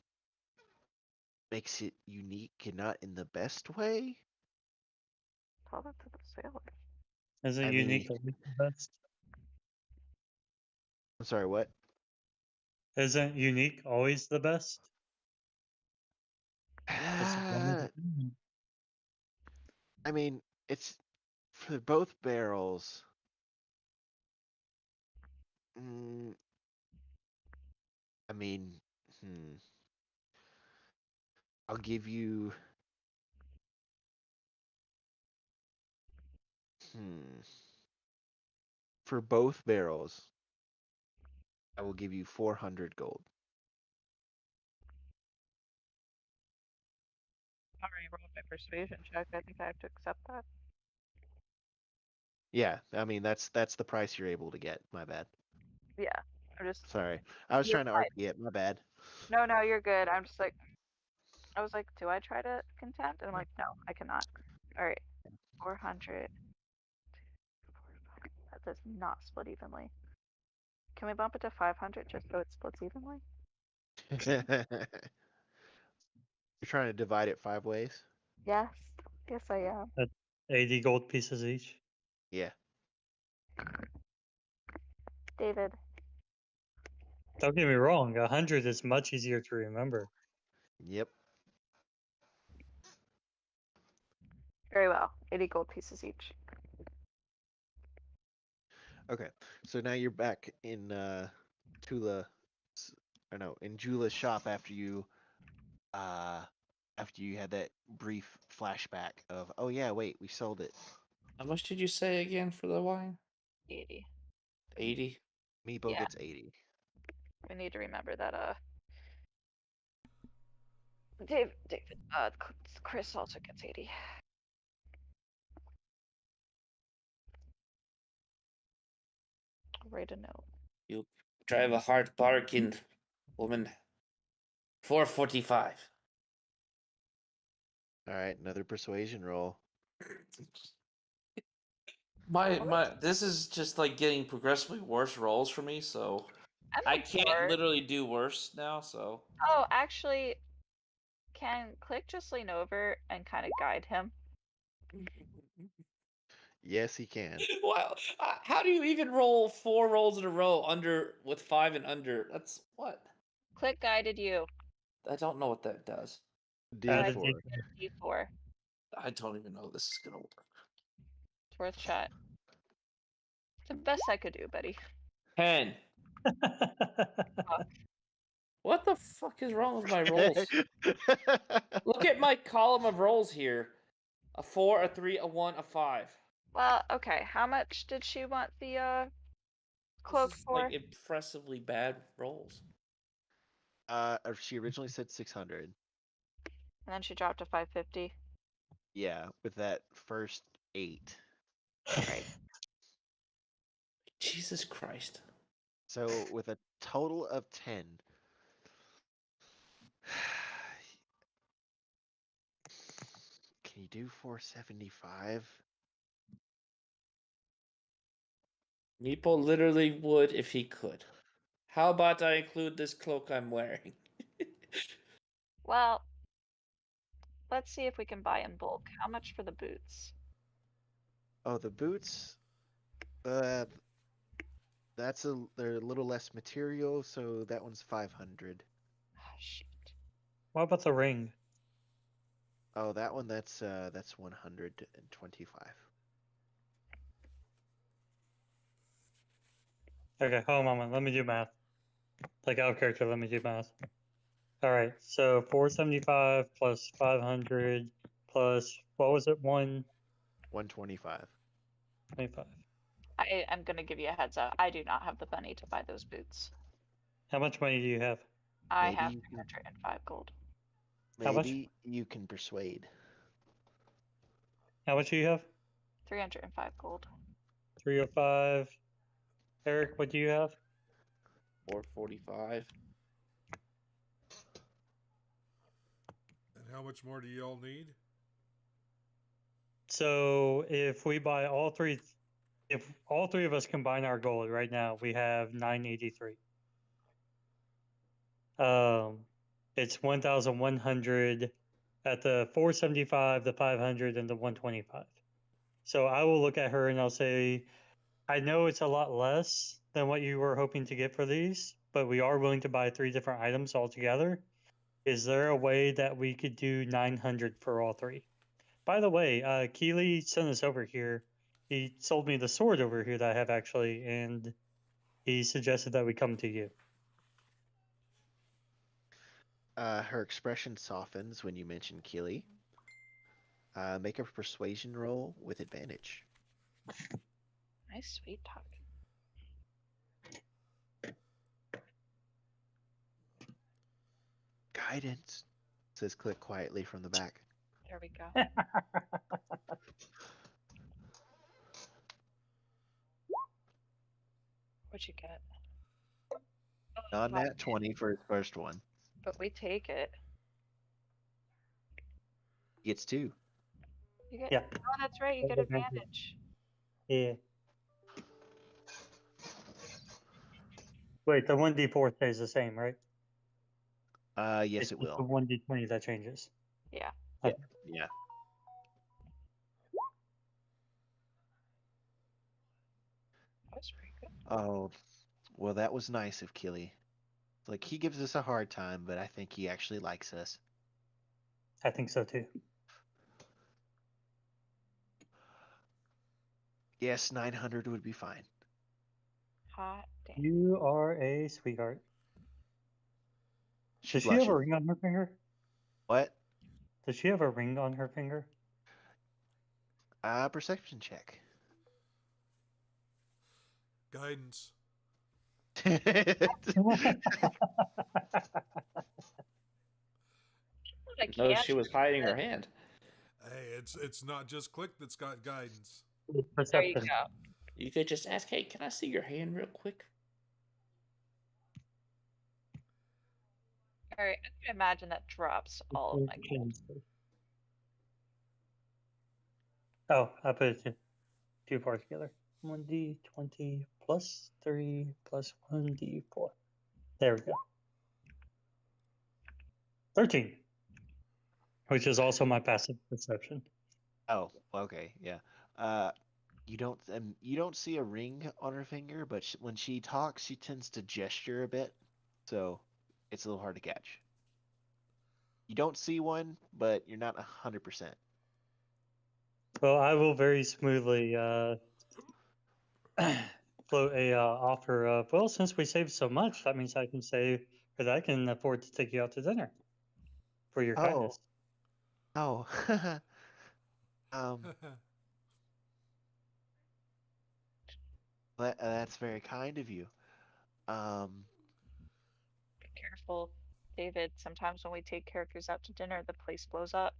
makes it unique and not in the best way. Tell that to the sailor. Is it I unique? mean- always the best? I'm sorry, what? Isn't unique always the best? Just as long as it's unique. I mean, it's for both barrels. Mm, I mean, I'll give you. For both barrels, I will give you 400 gold. I already rolled my persuasion check. I think I have to accept that. Yeah, I mean that's the price you're able to get. My bad. Yeah. I'm just Sorry, I was You're trying to fine. RP it. My bad. No, no, you're good. I'm just like I was like, do I try to contend? And I'm like, no, I cannot. Alright. 400. That does not split evenly. Can we bump it to 500 just so it splits evenly? You're trying to divide it 5 ways? Yes. Yes, I am. 80 gold pieces each. Yeah. David. Don't get me wrong, 100 is much easier to remember. Yep. Very well. 80 gold pieces each. Okay. So now you're back in Tula, or no, in Jula's shop after you had that brief flashback of, oh yeah, wait, we sold it. How much did you say again for the wine? 80. 80. Meepo Yeah. gets 80. We need to remember that David Chris also gets 80. I'll write a note. You drive a hard bargain, woman. 445. All right, another persuasion roll. This is just like getting progressively worse rolls for me, so I I'm can't bored. literally do worse now, so Oh, actually, can Click just lean over and kind of guide him? Yes, he can. wow. How do you even roll 4 rolls in a row under with 5 and under? That's what? Click guided you. I don't know what that does. Added D4. D4. I don't even know this is gonna work. It's worth a shot. It's the best I could do, buddy. 10. What the fuck is wrong with my rolls? Look at my column of rolls here. A 4, a 3, a 1, a 5. Well, okay. How much did she want the cloak This is for? like impressively bad rolls. She originally said 600. And then she dropped to 550. Yeah, with that first 8. Right. Jesus Christ. So with a total of 10. Can you do 475? Meepo literally would if he could. How about I include this cloak I'm wearing? Well, let's see if we can buy in bulk. How much for the boots? Oh, the boots. They're a little less material, so that one's 500. Oh, shoot. What about the ring? Oh, that one that's 125. Okay, hold on a moment. Let me do math. Like out of character, let me do math. All right, so 475 plus 500 plus what was it? 125. 125. I am going to give you a heads up. I do not have the money to buy those boots. How much money do you have? I Maybe have you can- 305 gold. How much? Maybe you can persuade. How much do you have? 305 gold. 305. Eric, what do you have? 445. And how much more do y'all need? So if we buy all three, if all three of us combine our gold right now, we have 983. It's 1,100 at the 475, the 500, and the 125. So I will look at her and I'll say, I know it's a lot less than what you were hoping to get for these, but we are willing to buy 3 different items altogether. Is there a way that we could do 900 for all 3? By the way, Keely sent us over here. He sold me the sword over here that I have actually, and he suggested that we come to you. Her expression softens when you mention Keely. Make a persuasion roll with advantage. Nice sweet talk. Guidance, says Click quietly from the back. There we go. What'd you get? Non wow. nat 20 for his first one. But we take it. Gets 2. You get. Yeah. Oh, that's right. You get Advantage. advantage. Yeah. Wait, the 1d4 stays the same, right? Yes, It's it just the will. 1d20 that changes. Yeah. Yeah. Yeah. That was pretty good. Oh, well, that was nice of Keely. Like, he gives us a hard time, but I think he actually likes us. I think so too. Yes, 900 would be fine. Hot damn. You are a sweetheart. She Does she have a blushes. ring on her finger? What? Does she have a ring on her finger? Perception check. Guidance. I No, can't. she was hiding her hand. Hey, it's not just Click that's got guidance. There you Perception. go. You could just ask, hey, can I see your hand real quick? All right. I can imagine that drops all of my gold. Oh, I put it too far together. 1d20 plus 3 plus 1d4. There we go. 13. Which is also my passive perception. Oh, okay, yeah. You don't see a ring on her finger, but when she talks, she tends to gesture a bit, so it's a little hard to catch. You don't see one, but you're not 100%. Well, I will very smoothly float a offer of, well, since we saved so much, that means I can say that I can afford to take you out to dinner for your kindness. Oh, um, that's very kind of you. Be careful, David. Sometimes when we take characters out to dinner, the place blows up.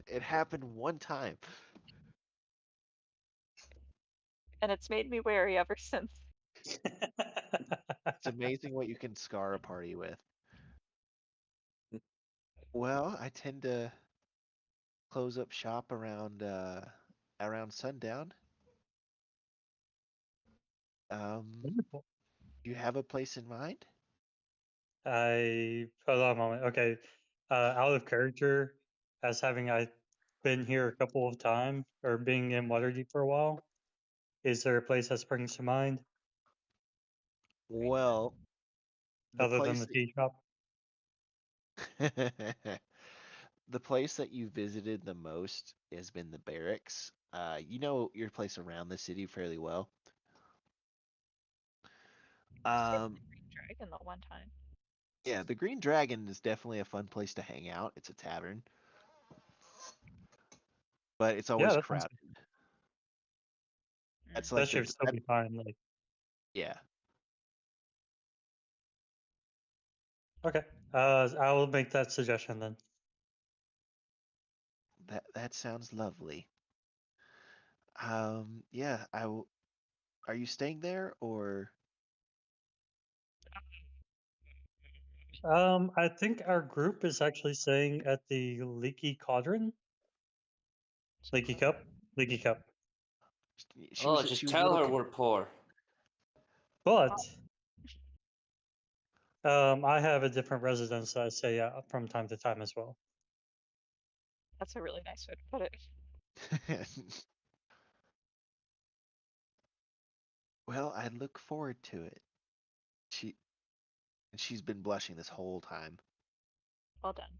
It happened one time. And it's made me wary ever since. It's amazing what you can scar a party with. Well, I tend to close up shop around sundown. Wonderful. Do you have a place in mind? Hold on a moment. Okay. Out of character, as having I been here a couple of times or being in Waterdeep for a while, is there a place that springs to mind Well, the other than place the tea shop? the place that you visited the most has been the barracks. You know your place around the city fairly well. Dragon the one time. Yeah, the Green Dragon is definitely a fun place to hang out. It's a tavern, but it's always that sounds crowded. That's That like should still be fine. Like, yeah. okay. I will make that suggestion then. That sounds lovely. Yeah, I will. Are you staying there or? I think our group is actually staying at the Leaky Cauldron. Leaky Cup? Leaky Cup. She Oh, was just she was tell her little we're poor. But I have a different residence that I stay at from time to time as well. That's a really nice way to put it. Well, I look forward to it. She's been blushing this whole time. Well done.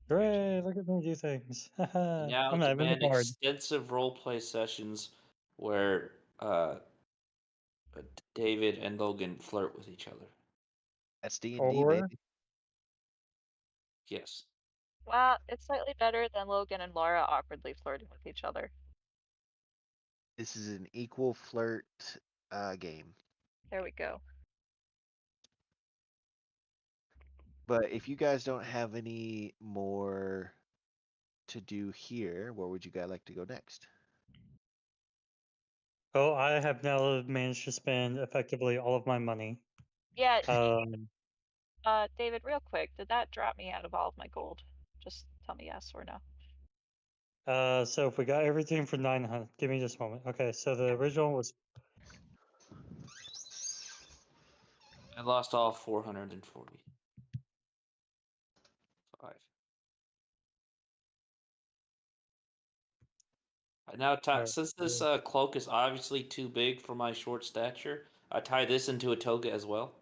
Hooray, look at me do things. And now I'm not even the demand bard. extensive roleplay sessions where David and Logan flirt with each other. That's D&D, Or baby. Yes. Well, it's slightly better than Logan and Laura awkwardly flirting with each other. This is an equal flirt game. There we go. But if you guys don't have any more to do here, where would you guys like to go next? oh, I have now managed to spend effectively all of my money. Yeah, Um, David, real quick, did that drop me out of all of my gold? Just tell me yes or no. so if we got everything for 900, give me just a moment. Okay, so the original was I lost all 440. 5. Now, Alright, since this so- cloak is obviously too big for my short stature, I tie this into a toga as well.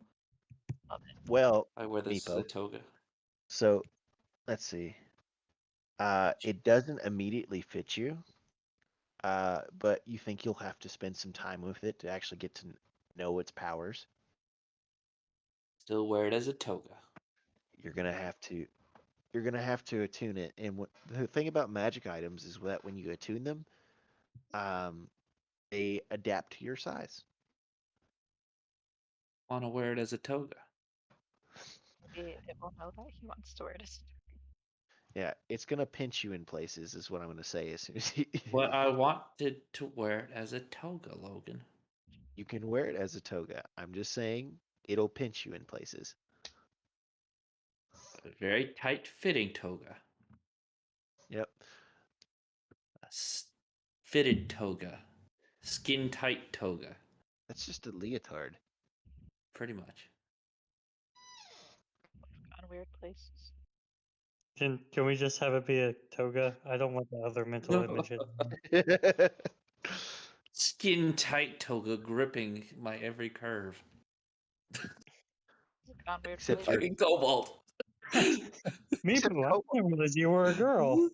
Well, I wear this as a Meepo. toga. So let's see. It doesn't immediately fit you, but you think you'll have to spend some time with it to actually get to know its powers. Still wear it as a toga. You're gonna have to. You're gonna have to attune it, and the thing about magic items is that when you attune them, they adapt to your size. Want to wear it as a toga. Maybe it will know that he wants to wear it as Yeah, it's gonna pinch you in places, is what I'm gonna say. As soon as you, But I wanted to wear it as a toga, Logan. you can wear it as a toga. I'm just saying it'll pinch you in places. A very tight fitting toga. Yep. A fitted toga. Skin tight toga. That's just a leotard. Pretty much. on weird places. Can we just have it be a toga? I don't want the other mental images. Skin tight toga gripping my every curve. On weird Except places. for- Fucking cobalt. Me, Except too, I Cobalt. didn't realize you were a girl.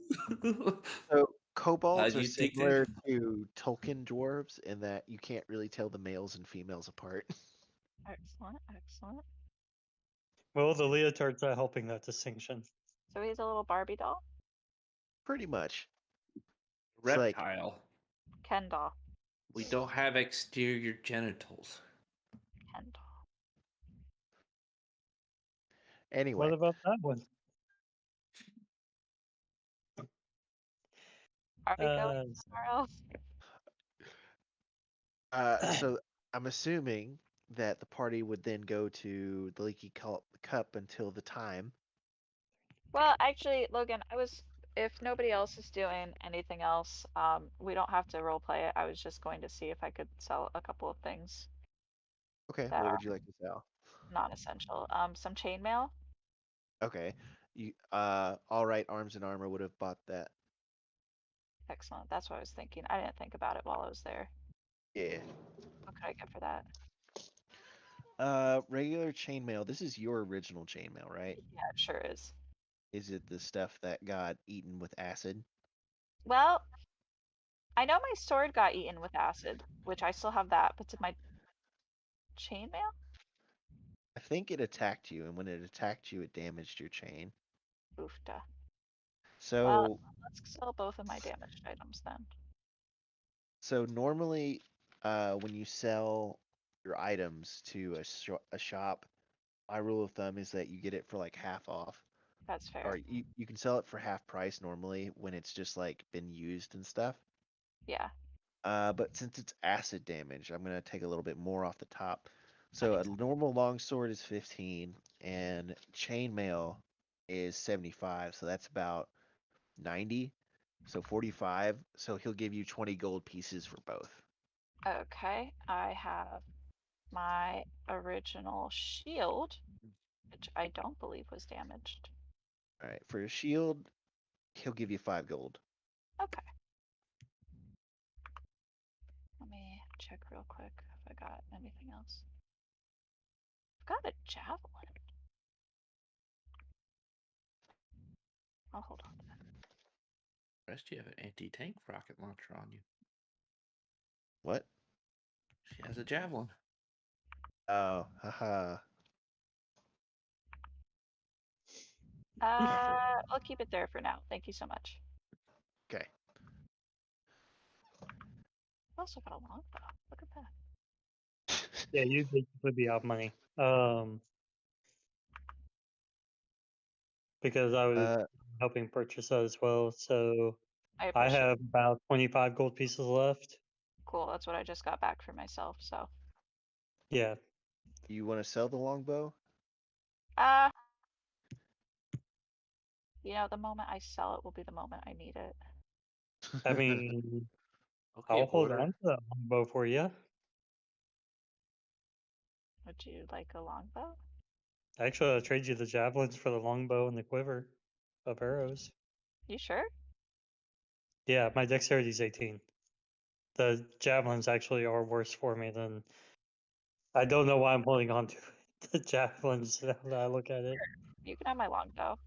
So kobolds do are you think they- similar to Tolkien dwarves in that you can't really tell the males and females apart. Excellent, excellent. Well, the leotard's not helping that distinction. So he's a little Barbie doll? Pretty much. It's like- Reptile. Ken doll. We don't have exterior genitals. Ken doll. Anyway, What about that one? Are we going somewhere else? so I'm assuming that the party would then go to the Leaky Cup until the time. Well, actually, Logan, if nobody else is doing anything else, we don't have to roleplay it. I was just going to see if I could sell a couple of things Okay, that what are would you like to sell? non-essential. Some chainmail. Okay, you all right, Arms and Armor would have bought that. Excellent. That's what I was thinking. I didn't think about it while I was there. Yeah. What could I get for that? Regular chainmail. This is your original chainmail, right? Yeah, it sure is. Is it the stuff that got eaten with acid? Well, I know my sword got eaten with acid, which I still have that, but did my chainmail? I think it attacked you, and when it attacked you, it damaged your chain. Oofta. So, Well, let's sell both of my damaged items then. so normally, when you sell your items to a shop, my rule of thumb is that you get it for like half off, That's fair. or you can sell it for half price normally when it's just like been used and stuff. Yeah. But since it's acid damage, I'm gonna take a little bit more off the top. So a normal longsword is 15, and chainmail is 75. So that's about 90. So 45. So he'll give you 20 gold pieces for both. Okay. I have my original shield, which I don't believe was damaged. All right. For a shield, he'll give you 5 gold. Okay. Let me check real quick if I got anything else. I've got a javelin. I'll hold on to that. Rest, you have an anti-tank rocket launcher on you. What? She has a javelin. Oh, haha. I'll keep it there for now. Thank you so much. Okay. I also got a longbow. Look at that. Yeah, you would be out money. Because I was Uh, helping purchase that as well. So I I appreciate have about 25 gold pieces left. Cool. That's what I just got back for myself. So, Yeah. you want to sell the longbow? uh, the moment I sell it will be the moment I need it. I mean, Okay, I'll hold Porter. on to that longbow for you. Would you like a longbow? Actually, I'll trade you the javelins for the longbow and the quiver of arrows. You sure? Yeah, my dexterity is 18. The javelins actually are worse for me than. I don't know why I'm holding on to the javelins now that I look at it. You can have my longbow.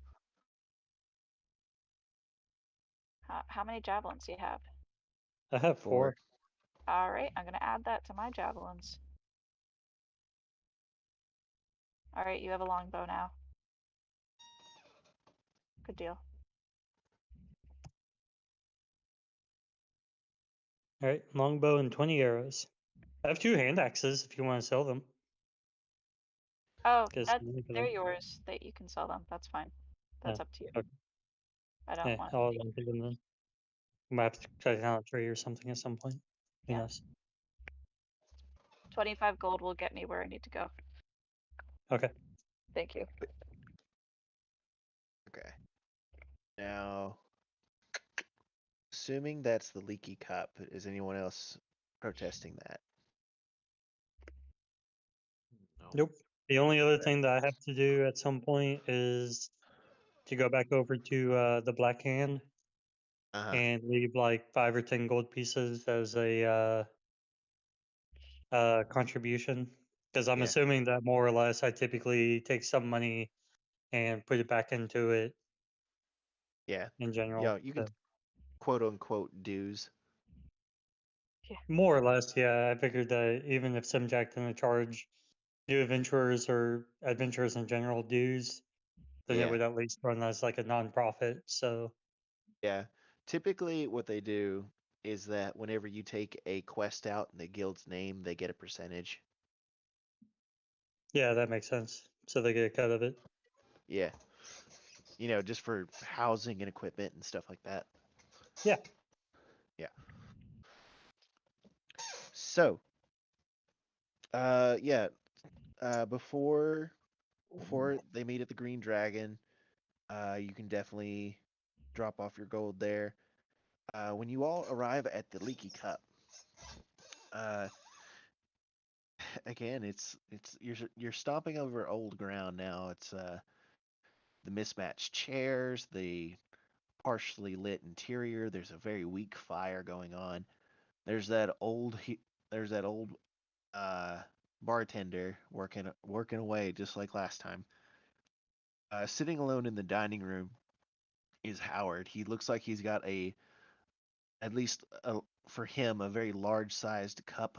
How many javelins do you have? I have 4. All right, I'm gonna add that to my javelins. All right, you have a longbow now. Good deal. All right, longbow and 20 arrows. I have 2 hand axes if you want to sell them. Oh, Guess they're yours. That you can sell them. That's fine. That's up to you. Okay. I don't want. I'll take them then. I might have to try down a tree or something at some point. Who Yeah. knows? 25 gold will get me where I need to go. Okay. Thank you. Okay. Now, assuming that's the leaky cup, is anyone else protesting that? No. Nope. The only other thing that I have to do at some point is to go back over to the Black Hand Uh-huh. and leave like 5 or 10 gold pieces as a contribution. Because I'm Yeah. assuming that more or less I typically take some money and put it back into it Yeah. in general. Yeah, you can So, quote unquote dues. more or less, yeah. I figured that even if Simjack didn't charge new adventurers or adventurers in general dues, then Yeah. it would at least run as like a non-profit. So Yeah. Typically what they do is that whenever you take a quest out in the guild's name, they get a percentage. yeah, that makes sense. So they get a cut of it. Yeah. Just for housing and equipment and stuff like that. Yeah. Yeah. So, yeah, before they meet at the Green Dragon, you can definitely drop off your gold there. When you all arrive at the Leaky Cup, uh, again, you're stomping over old ground now. It's the mismatched chairs, the partially lit interior. There's a very weak fire going on. There's that old uh, bartender working away just like last time. Sitting alone in the dining room is Howard. He looks like he's got at least for him, a very large-sized cup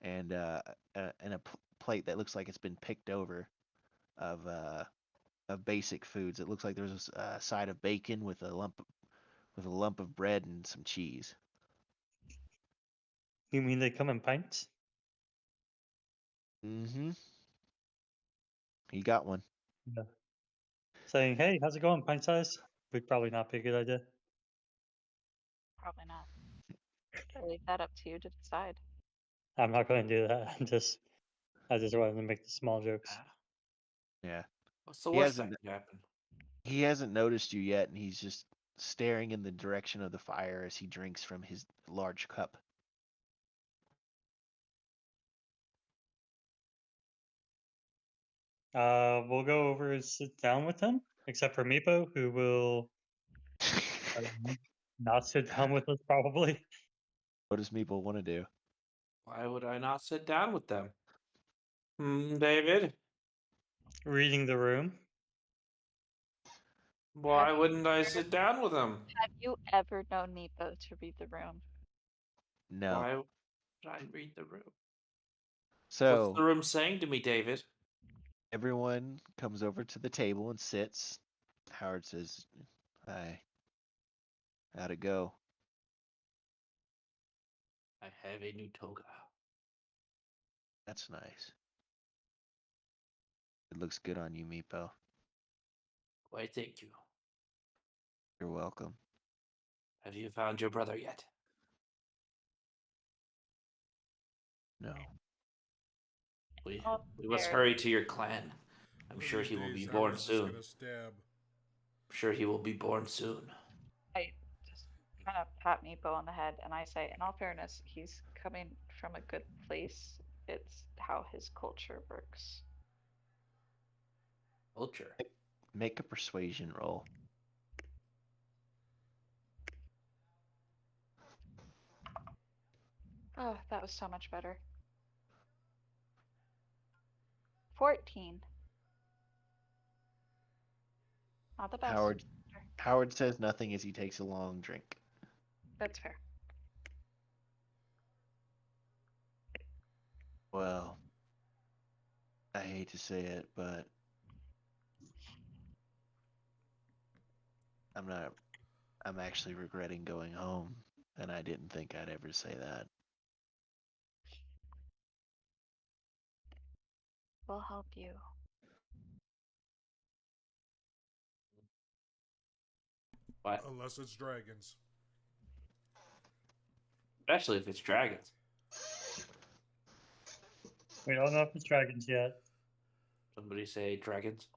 and a plate that looks like it's been picked over of basic foods. It looks like there's a side of bacon with a lump of bread and some cheese. You mean they come in pints? Mm-hmm. He got one. Yeah. Saying, hey, how's it going, pint size? Would probably not be a good idea. Probably not. I'll leave that up to you to decide. I'm not going to do that. I just wanted to make the small jokes. Yeah. What's the He worst that hasn't- could happen? He hasn't noticed you yet, and he's just staring in the direction of the fire as he drinks from his large cup. We'll go over and sit down with them, except for Meepo, who will not sit down with us probably. What does Meeple want to do? Why would I not sit down with them? David? Reading the room. Why wouldn't I sit down with them? Have you ever known Meepo to read the room? No. Why would I read the room? So What's the room saying to me, David? everyone comes over to the table and sits. Howard says, "Hi, how'd it go?" I have a new toga. That's nice. It looks good on you, Meepo. Why, thank you. You're welcome. Have you found your brother yet? No. We Oh, must there. hurry to your clan. I'm One of sure these he will be days, born Howard's just soon. gonna stab. I'm sure he will be born soon. I just kind of pat Meepo on the head and I say, in all fairness, he's coming from a good place. It's how his culture works. Culture. Make a persuasion roll. Oh, that was so much better. 14. Not the best. Howard says nothing as he takes a long drink. That's fair. Well, I hate to say it, but I'm actually regretting going home, and I didn't think I'd ever say that. We'll help you. What? Unless it's dragons. Especially if it's dragons. We don't know if it's dragons yet. Somebody say dragons.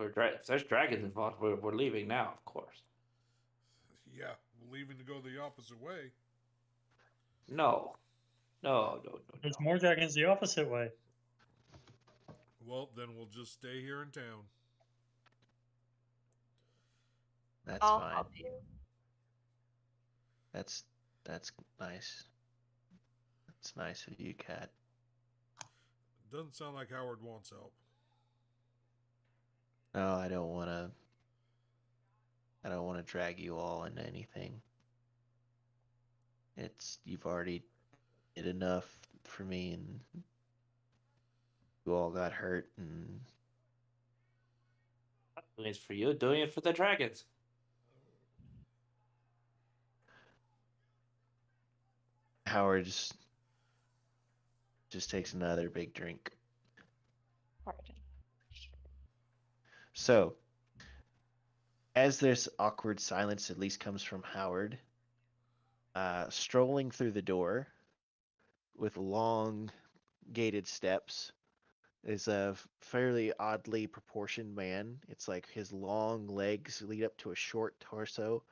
If there's dragons involved, we're leaving now, of course. Yeah, we're leaving to go the opposite way. No. No. There's more dragons the opposite way. Well, then we'll just stay here in town. That's I'll fine. help you. That's nice. That's nice of you, Kat. Doesn't sound like Howard wants help. No, I don't want to drag you all into anything. You've already did enough for me, and you all got hurt, and Doing it for you, doing it for the dragons. Howard just takes another big drink. Pardon. So, as this awkward silence at least comes from Howard, strolling through the door with long gated steps is a fairly oddly proportioned man. It's like his long legs lead up to a short torso,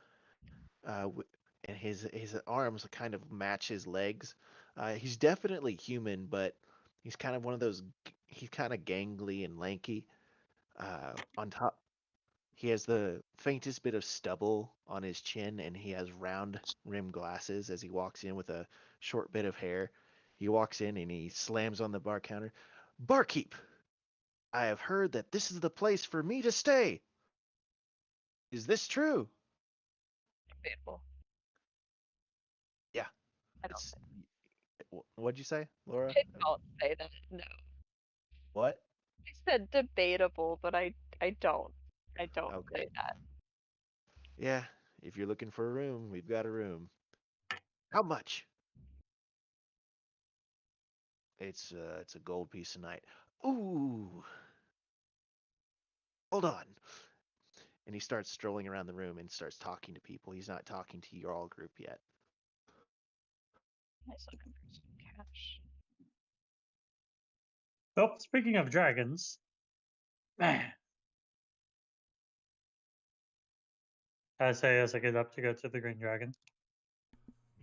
and his arms kind of match his legs. He's definitely human, but he's kind of one of those. He's kind of gangly and lanky. On top, he has the faintest bit of stubble on his chin, and he has round rimmed glasses as he walks in with a short bit of hair. He walks in and he slams on the bar counter. "Barkeep, I have heard that this is the place for me to stay. Is this true?" Debatable. Yeah. I don't, It's what'd you say, Laura? I don't say that. No. What? I said debatable, but I don't. I don't Okay. say that. Yeah. If you're looking for a room, we've got a room. How much? It's a gold piece a night. Ooh. Hold on. And he starts strolling around the room and starts talking to people. He's not talking to your all group yet. Nice looking for some cash. Oh, speaking of dragons, man. I say as I get up to go to the Green Dragon.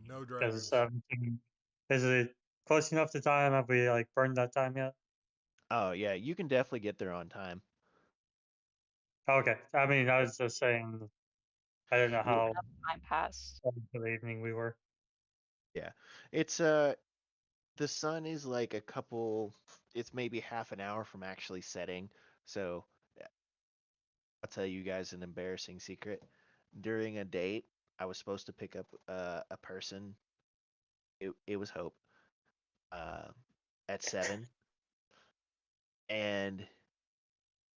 No dragons. Because is it close enough to time? Have we like burned that time yet? Oh yeah, you can definitely get there on time. Okay. I mean, I was just saying. I don't know how Time passed. into the evening we were. Yeah. It's the sun is like it's maybe half an hour from actually setting. So I'll tell you guys an embarrassing secret. During a date, I was supposed to pick up a person It was Hope. At 7, and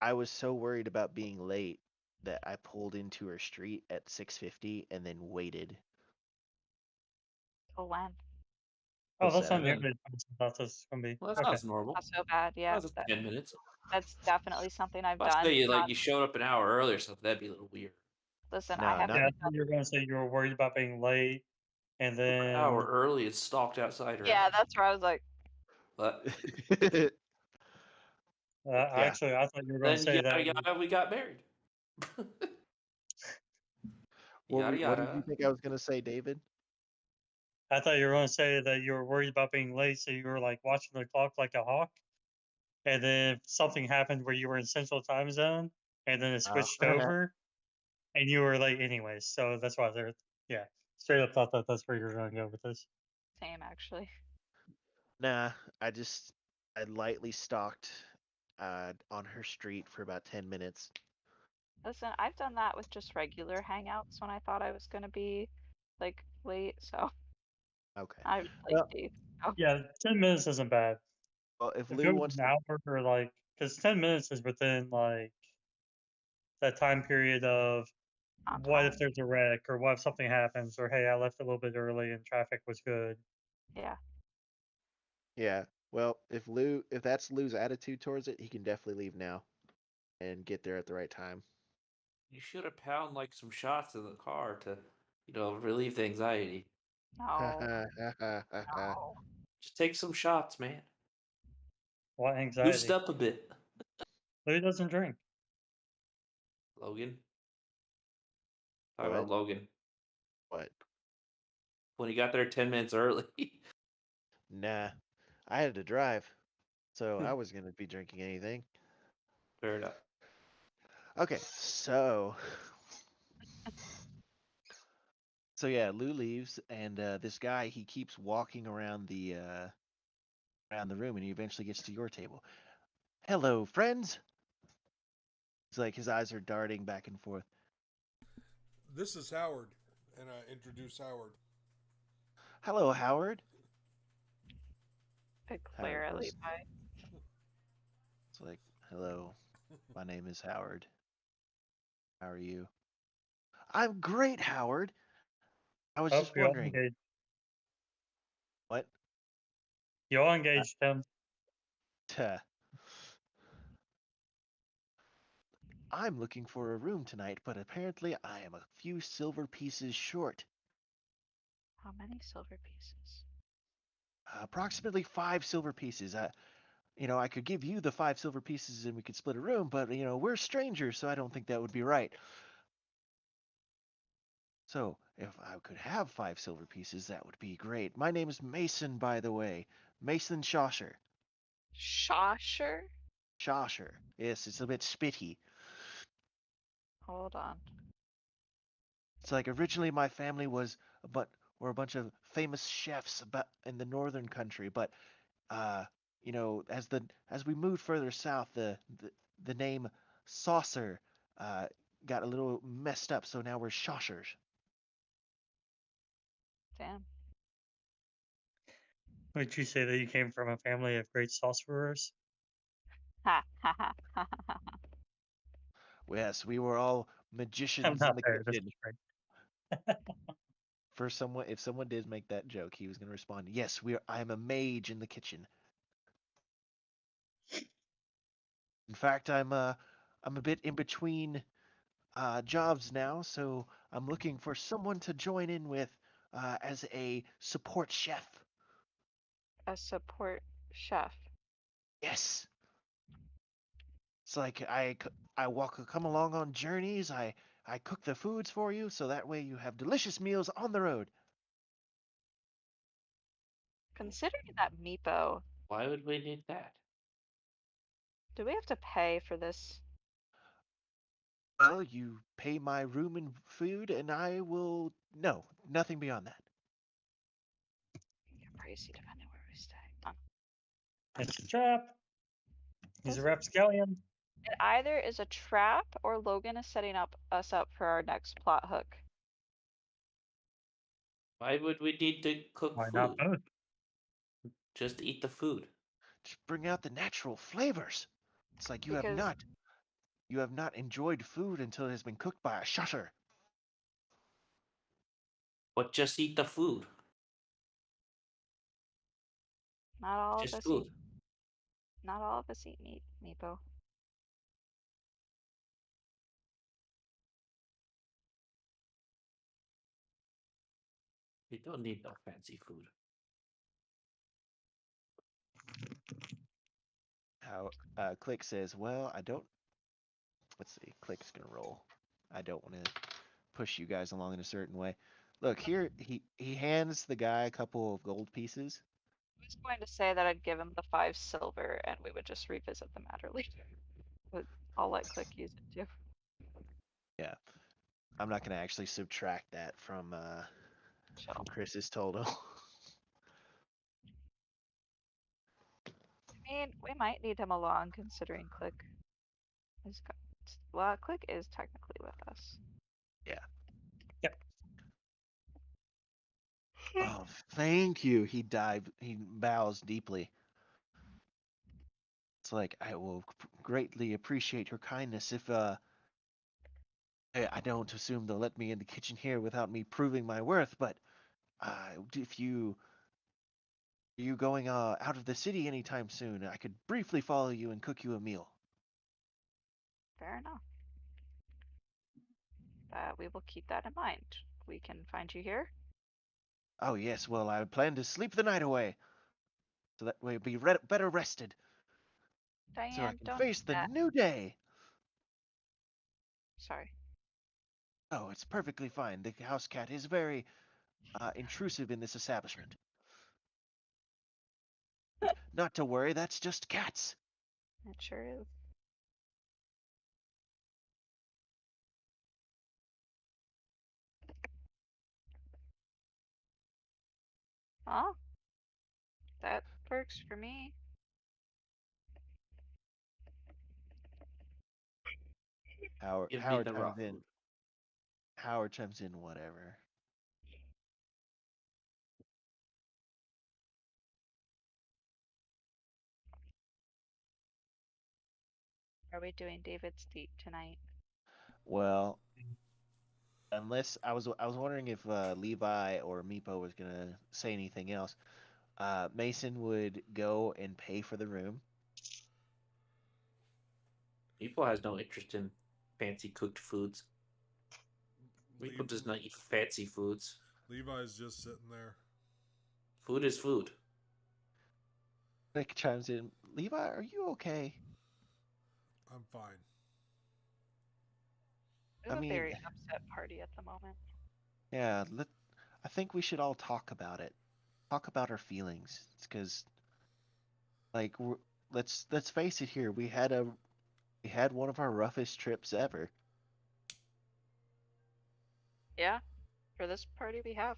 I was so worried about being late that I pulled into her street at 6:50 and then waited Till when? Oh, till that's not 7. nearly as bad as I thought this was gonna be. Well, that Okay. sounds normal. Not so bad. Yeah, That's 10 minutes. that's definitely something I've If I done. say you Not- you showed up an hour early or something, that'd be a little weird. Listen, No, I haven't. not- Yeah, I done- thought you were gonna say you were worried about being late, and An hour then early and stalked outside her Yeah, house. that's where I was like, But actually, I thought you were gonna then say that. yada, we got married. what, Yada what did you yada. think I was gonna say, David? I thought you were gonna say that you were worried about being late, so you were like watching the clock like a hawk. And then if something happened where you were in Central Time Zone, and then it switched over, and you were late anyways. So that's why they're straight up thought that that's where you're gonna go with this. same actually. Nah, I lightly stalked on her street for about 10 minutes. Listen, I've done that with just regular hangouts when I thought I was gonna be like late. So Okay. I like Well- Dave. Yeah, 10 minutes isn't bad. Well, if If Lou it was wants an hour or like, because 10 minutes is within like that time period of On what time. if there's a wreck or what if something happens or hey, I left a little bit early and traffic was good. Yeah. Yeah. Well, if that's Lou's attitude towards it, he can definitely leave now and get there at the right time. You should have pounded like some shots in the car to, relieve the anxiety. No. No. Just take some shots, man. What anxiety? Boost up a bit, Lou doesn't drink. Logan. Talk about What? Logan. What? When he got there 10 minutes early. Nah, I had to drive, so I was gonna be drinking anything. Fair enough. Okay, so yeah, Lou leaves, and this guy, he keeps walking around the room, and he eventually gets to your table. Hello, friends. It's like his eyes are darting back and forth. This is Howard, and I introduce Howard. Hello, Howard. I clearly first. by It's like, hello, my name is Howard. How are you? I'm great, Howard. I was just you all wondering. engaged. What? You all engaged him. Tuh. I'm looking for a room tonight, but apparently I am a few silver pieces short. how many silver pieces? Approximately 5 silver pieces. I could give you the 5 silver pieces and we could split a room, but we're strangers, so I don't think that would be right. So, if I could have 5 silver pieces, that would be great. My name is Mason, by the way. Mason Shosher. Shosher? Shosher. Yes, it's a bit spitty. Hold on. It's like originally my family were a bunch of famous chefs in the northern country, but as we moved further south, the name Saucer got a little messed up, so now we're Shoshers. Damn. Would you say that you came from a family of great sorcerers? Ha ha ha ha ha. Yes, we were all magicians in Not the fair. This kitchen. is great. If someone did make that joke, he was going to respond, "Yes, I am a mage in the kitchen." In fact, I'm a bit in between jobs now, so I'm looking for someone to join in with as a support chef. A support chef. Yes. It's like I come along on journeys. I cook the foods for you, so that way you have delicious meals on the road. Considering that Meepo, Why would we need that? do we have to pay for this? Well, you pay my room and food, and I will. No, nothing beyond that. You're pricey depending where we stay. It's a trap. He's a Doesn't- rapscallion. It either is a trap or Logan is setting us up for our next plot hook. Why would we need to cook Why food? not both? Just eat the food. Just bring out the natural flavors. It's like you Because- have not enjoyed food until it has been cooked by a shutter. But just eat the food. Not all Just of us food. eat. Not all of us eat meat, Meepo. You don't need no fancy food. How Click says, well, I don't. Let's see. Click's gonna roll. I don't want to push you guys along in a certain way. Look here. He hands the guy a couple of gold pieces. I was going to say that I'd give him the 5 silver and we would just revisit the matter later. But I'll let Click use it too. Yeah. I'm not gonna actually subtract that from Chill. Chris's total. I mean, we might need him along considering Click is well, Click is technically with us. Oh, thank you. He bows deeply. It's like, I will greatly appreciate your kindness if I don't assume they'll let me in the kitchen here without me proving my worth, but if you going out of the city anytime soon, I could briefly follow you and cook you a meal. Fair enough. We will keep that in mind. We can find you here. Oh yes, well I plan to sleep the night away, so that way be better rested, Diane, so I can don't face do the that. new day. Sorry. Oh, it's perfectly fine. The house cat is very intrusive in this establishment. Not to worry, that's just cats. It sure is. Huh? That works for me. Howard Give me Howard the raw chimes in. food. Howard chimes in. Whatever. Are we doing David's Deep tonight? Well, unless I was wondering if Levi or Meepo was gonna say anything else. Mason would go and pay for the room. People has no interest in fancy cooked foods. People does not eat fancy foods. Levi's just sitting there. Food is food. Nick chimes in. Levi, are you okay? I'm fine. We I have a mean- very upset party at the moment. Yeah. I think we should all talk about it. Talk about our feelings. It's because, like, let's face it here. We had one of our roughest trips ever. Yeah, for this party we have.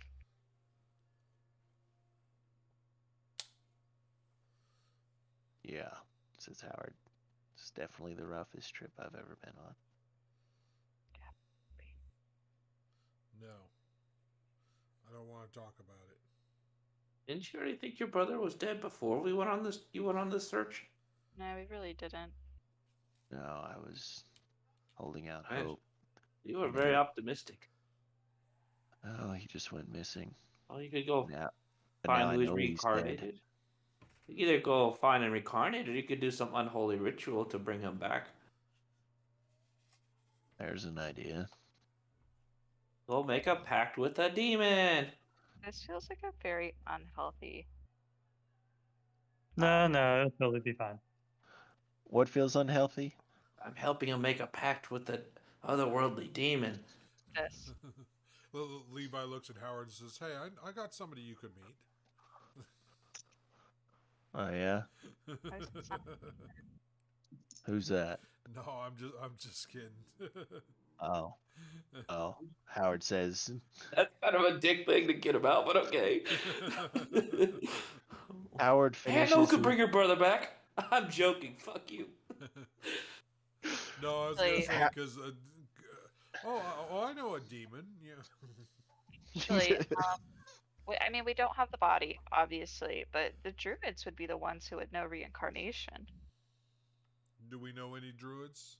Yeah, says Howard. It's definitely the roughest trip I've ever been on. No. I don't want to talk about it. Didn't you already think your brother was dead before we went on this? You went on this search. No, we really didn't. No, I was holding out Right. hope. You were very optimistic. Oh, he just went missing. Oh, you could go Now, find I who's know he's dead. reincarnated. You could either go find and reincarnate, or you could do some unholy ritual to bring him back. There's an idea. Go make a pact with a demon. This feels like a very unhealthy. No, it'll totally be fine. What feels unhealthy? I'm helping him make a pact with the otherworldly demon. This. Levi looks at Howard and says, "Hey, I got somebody you could meet." Oh yeah. Who's that? No, I'm just kidding. Oh. Howard says. That's kind of a dick thing to get him out, but okay. Howard finishes. Handle could bring your brother back. I'm joking. Fuck you. No, I was gonna Like- say because. I know a demon. Yeah. Actually, I mean, we don't have the body, obviously, but the druids would be the ones who would know reincarnation. Do we know any druids?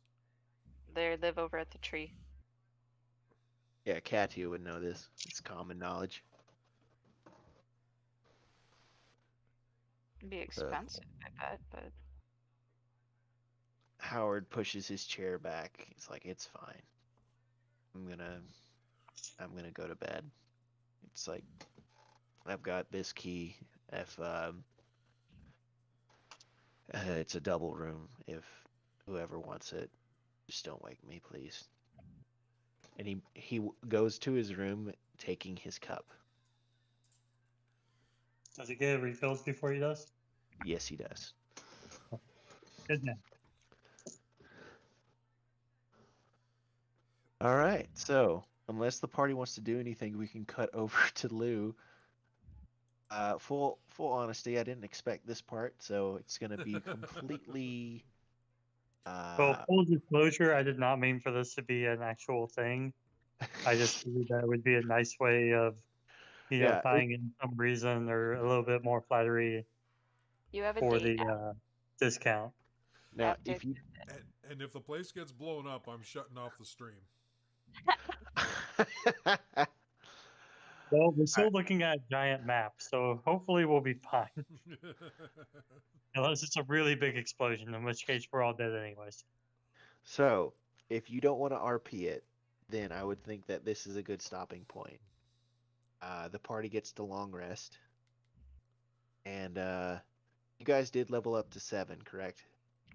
They live over at the tree. Yeah, Katia would know this. It's common knowledge. It'd be expensive, I bet, but Howard pushes his chair back. He's like, "It's fine. I'm gonna go to bed." It's like, I've got this key. If it's a double room. If whoever wants it, just don't wake me, please. And he goes to his room, taking his cup. Does he get refills before he does? Yes, he does. Good man. All right. So, unless the party wants to do anything, we can cut over to Lou. Full honesty, I didn't expect this part, so it's gonna be completely. Well, full disclosure, I did not mean for this to be an actual thing. I just figured that would be a nice way of, Yeah, tying in some reason or a little bit more flattery you have a for date the discount. now after. if you. And if the place gets blown up, I'm shutting off the stream. Well, we're still looking at a giant map, so hopefully we'll be fine. Unless it's a really big explosion, in which case we're all dead anyways. So, if you don't want to RP it, then I would think that this is a good stopping point. The party gets to long rest, and you guys did level up to 7, correct?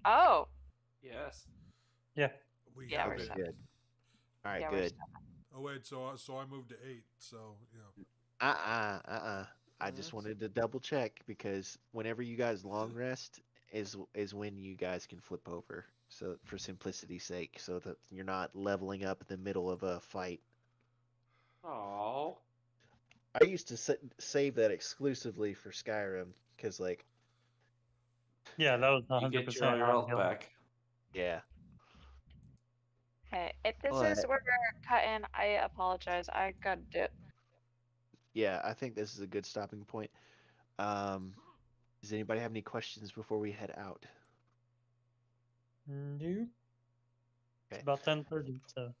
Oh, Yes. Yeah. We Yeah, have we're Okay, it. seven. good. All right, yeah, we're good. Oh wait, so I moved to 8. So yeah. I just wanted to double check because whenever you guys long rest is when you guys can flip over. So for simplicity's sake, so that you're not leveling up in the middle of a fight. Oh. I used to save that exclusively for Skyrim because, like, Yeah, that was You 100% get your on health Hill. back. yeah. Hey, if this But- is where we're cutting, I apologize. I got dip. Yeah, I think this is a good stopping point. Does anybody have any questions before we head out? Nope. It's Okay. about 10:30, so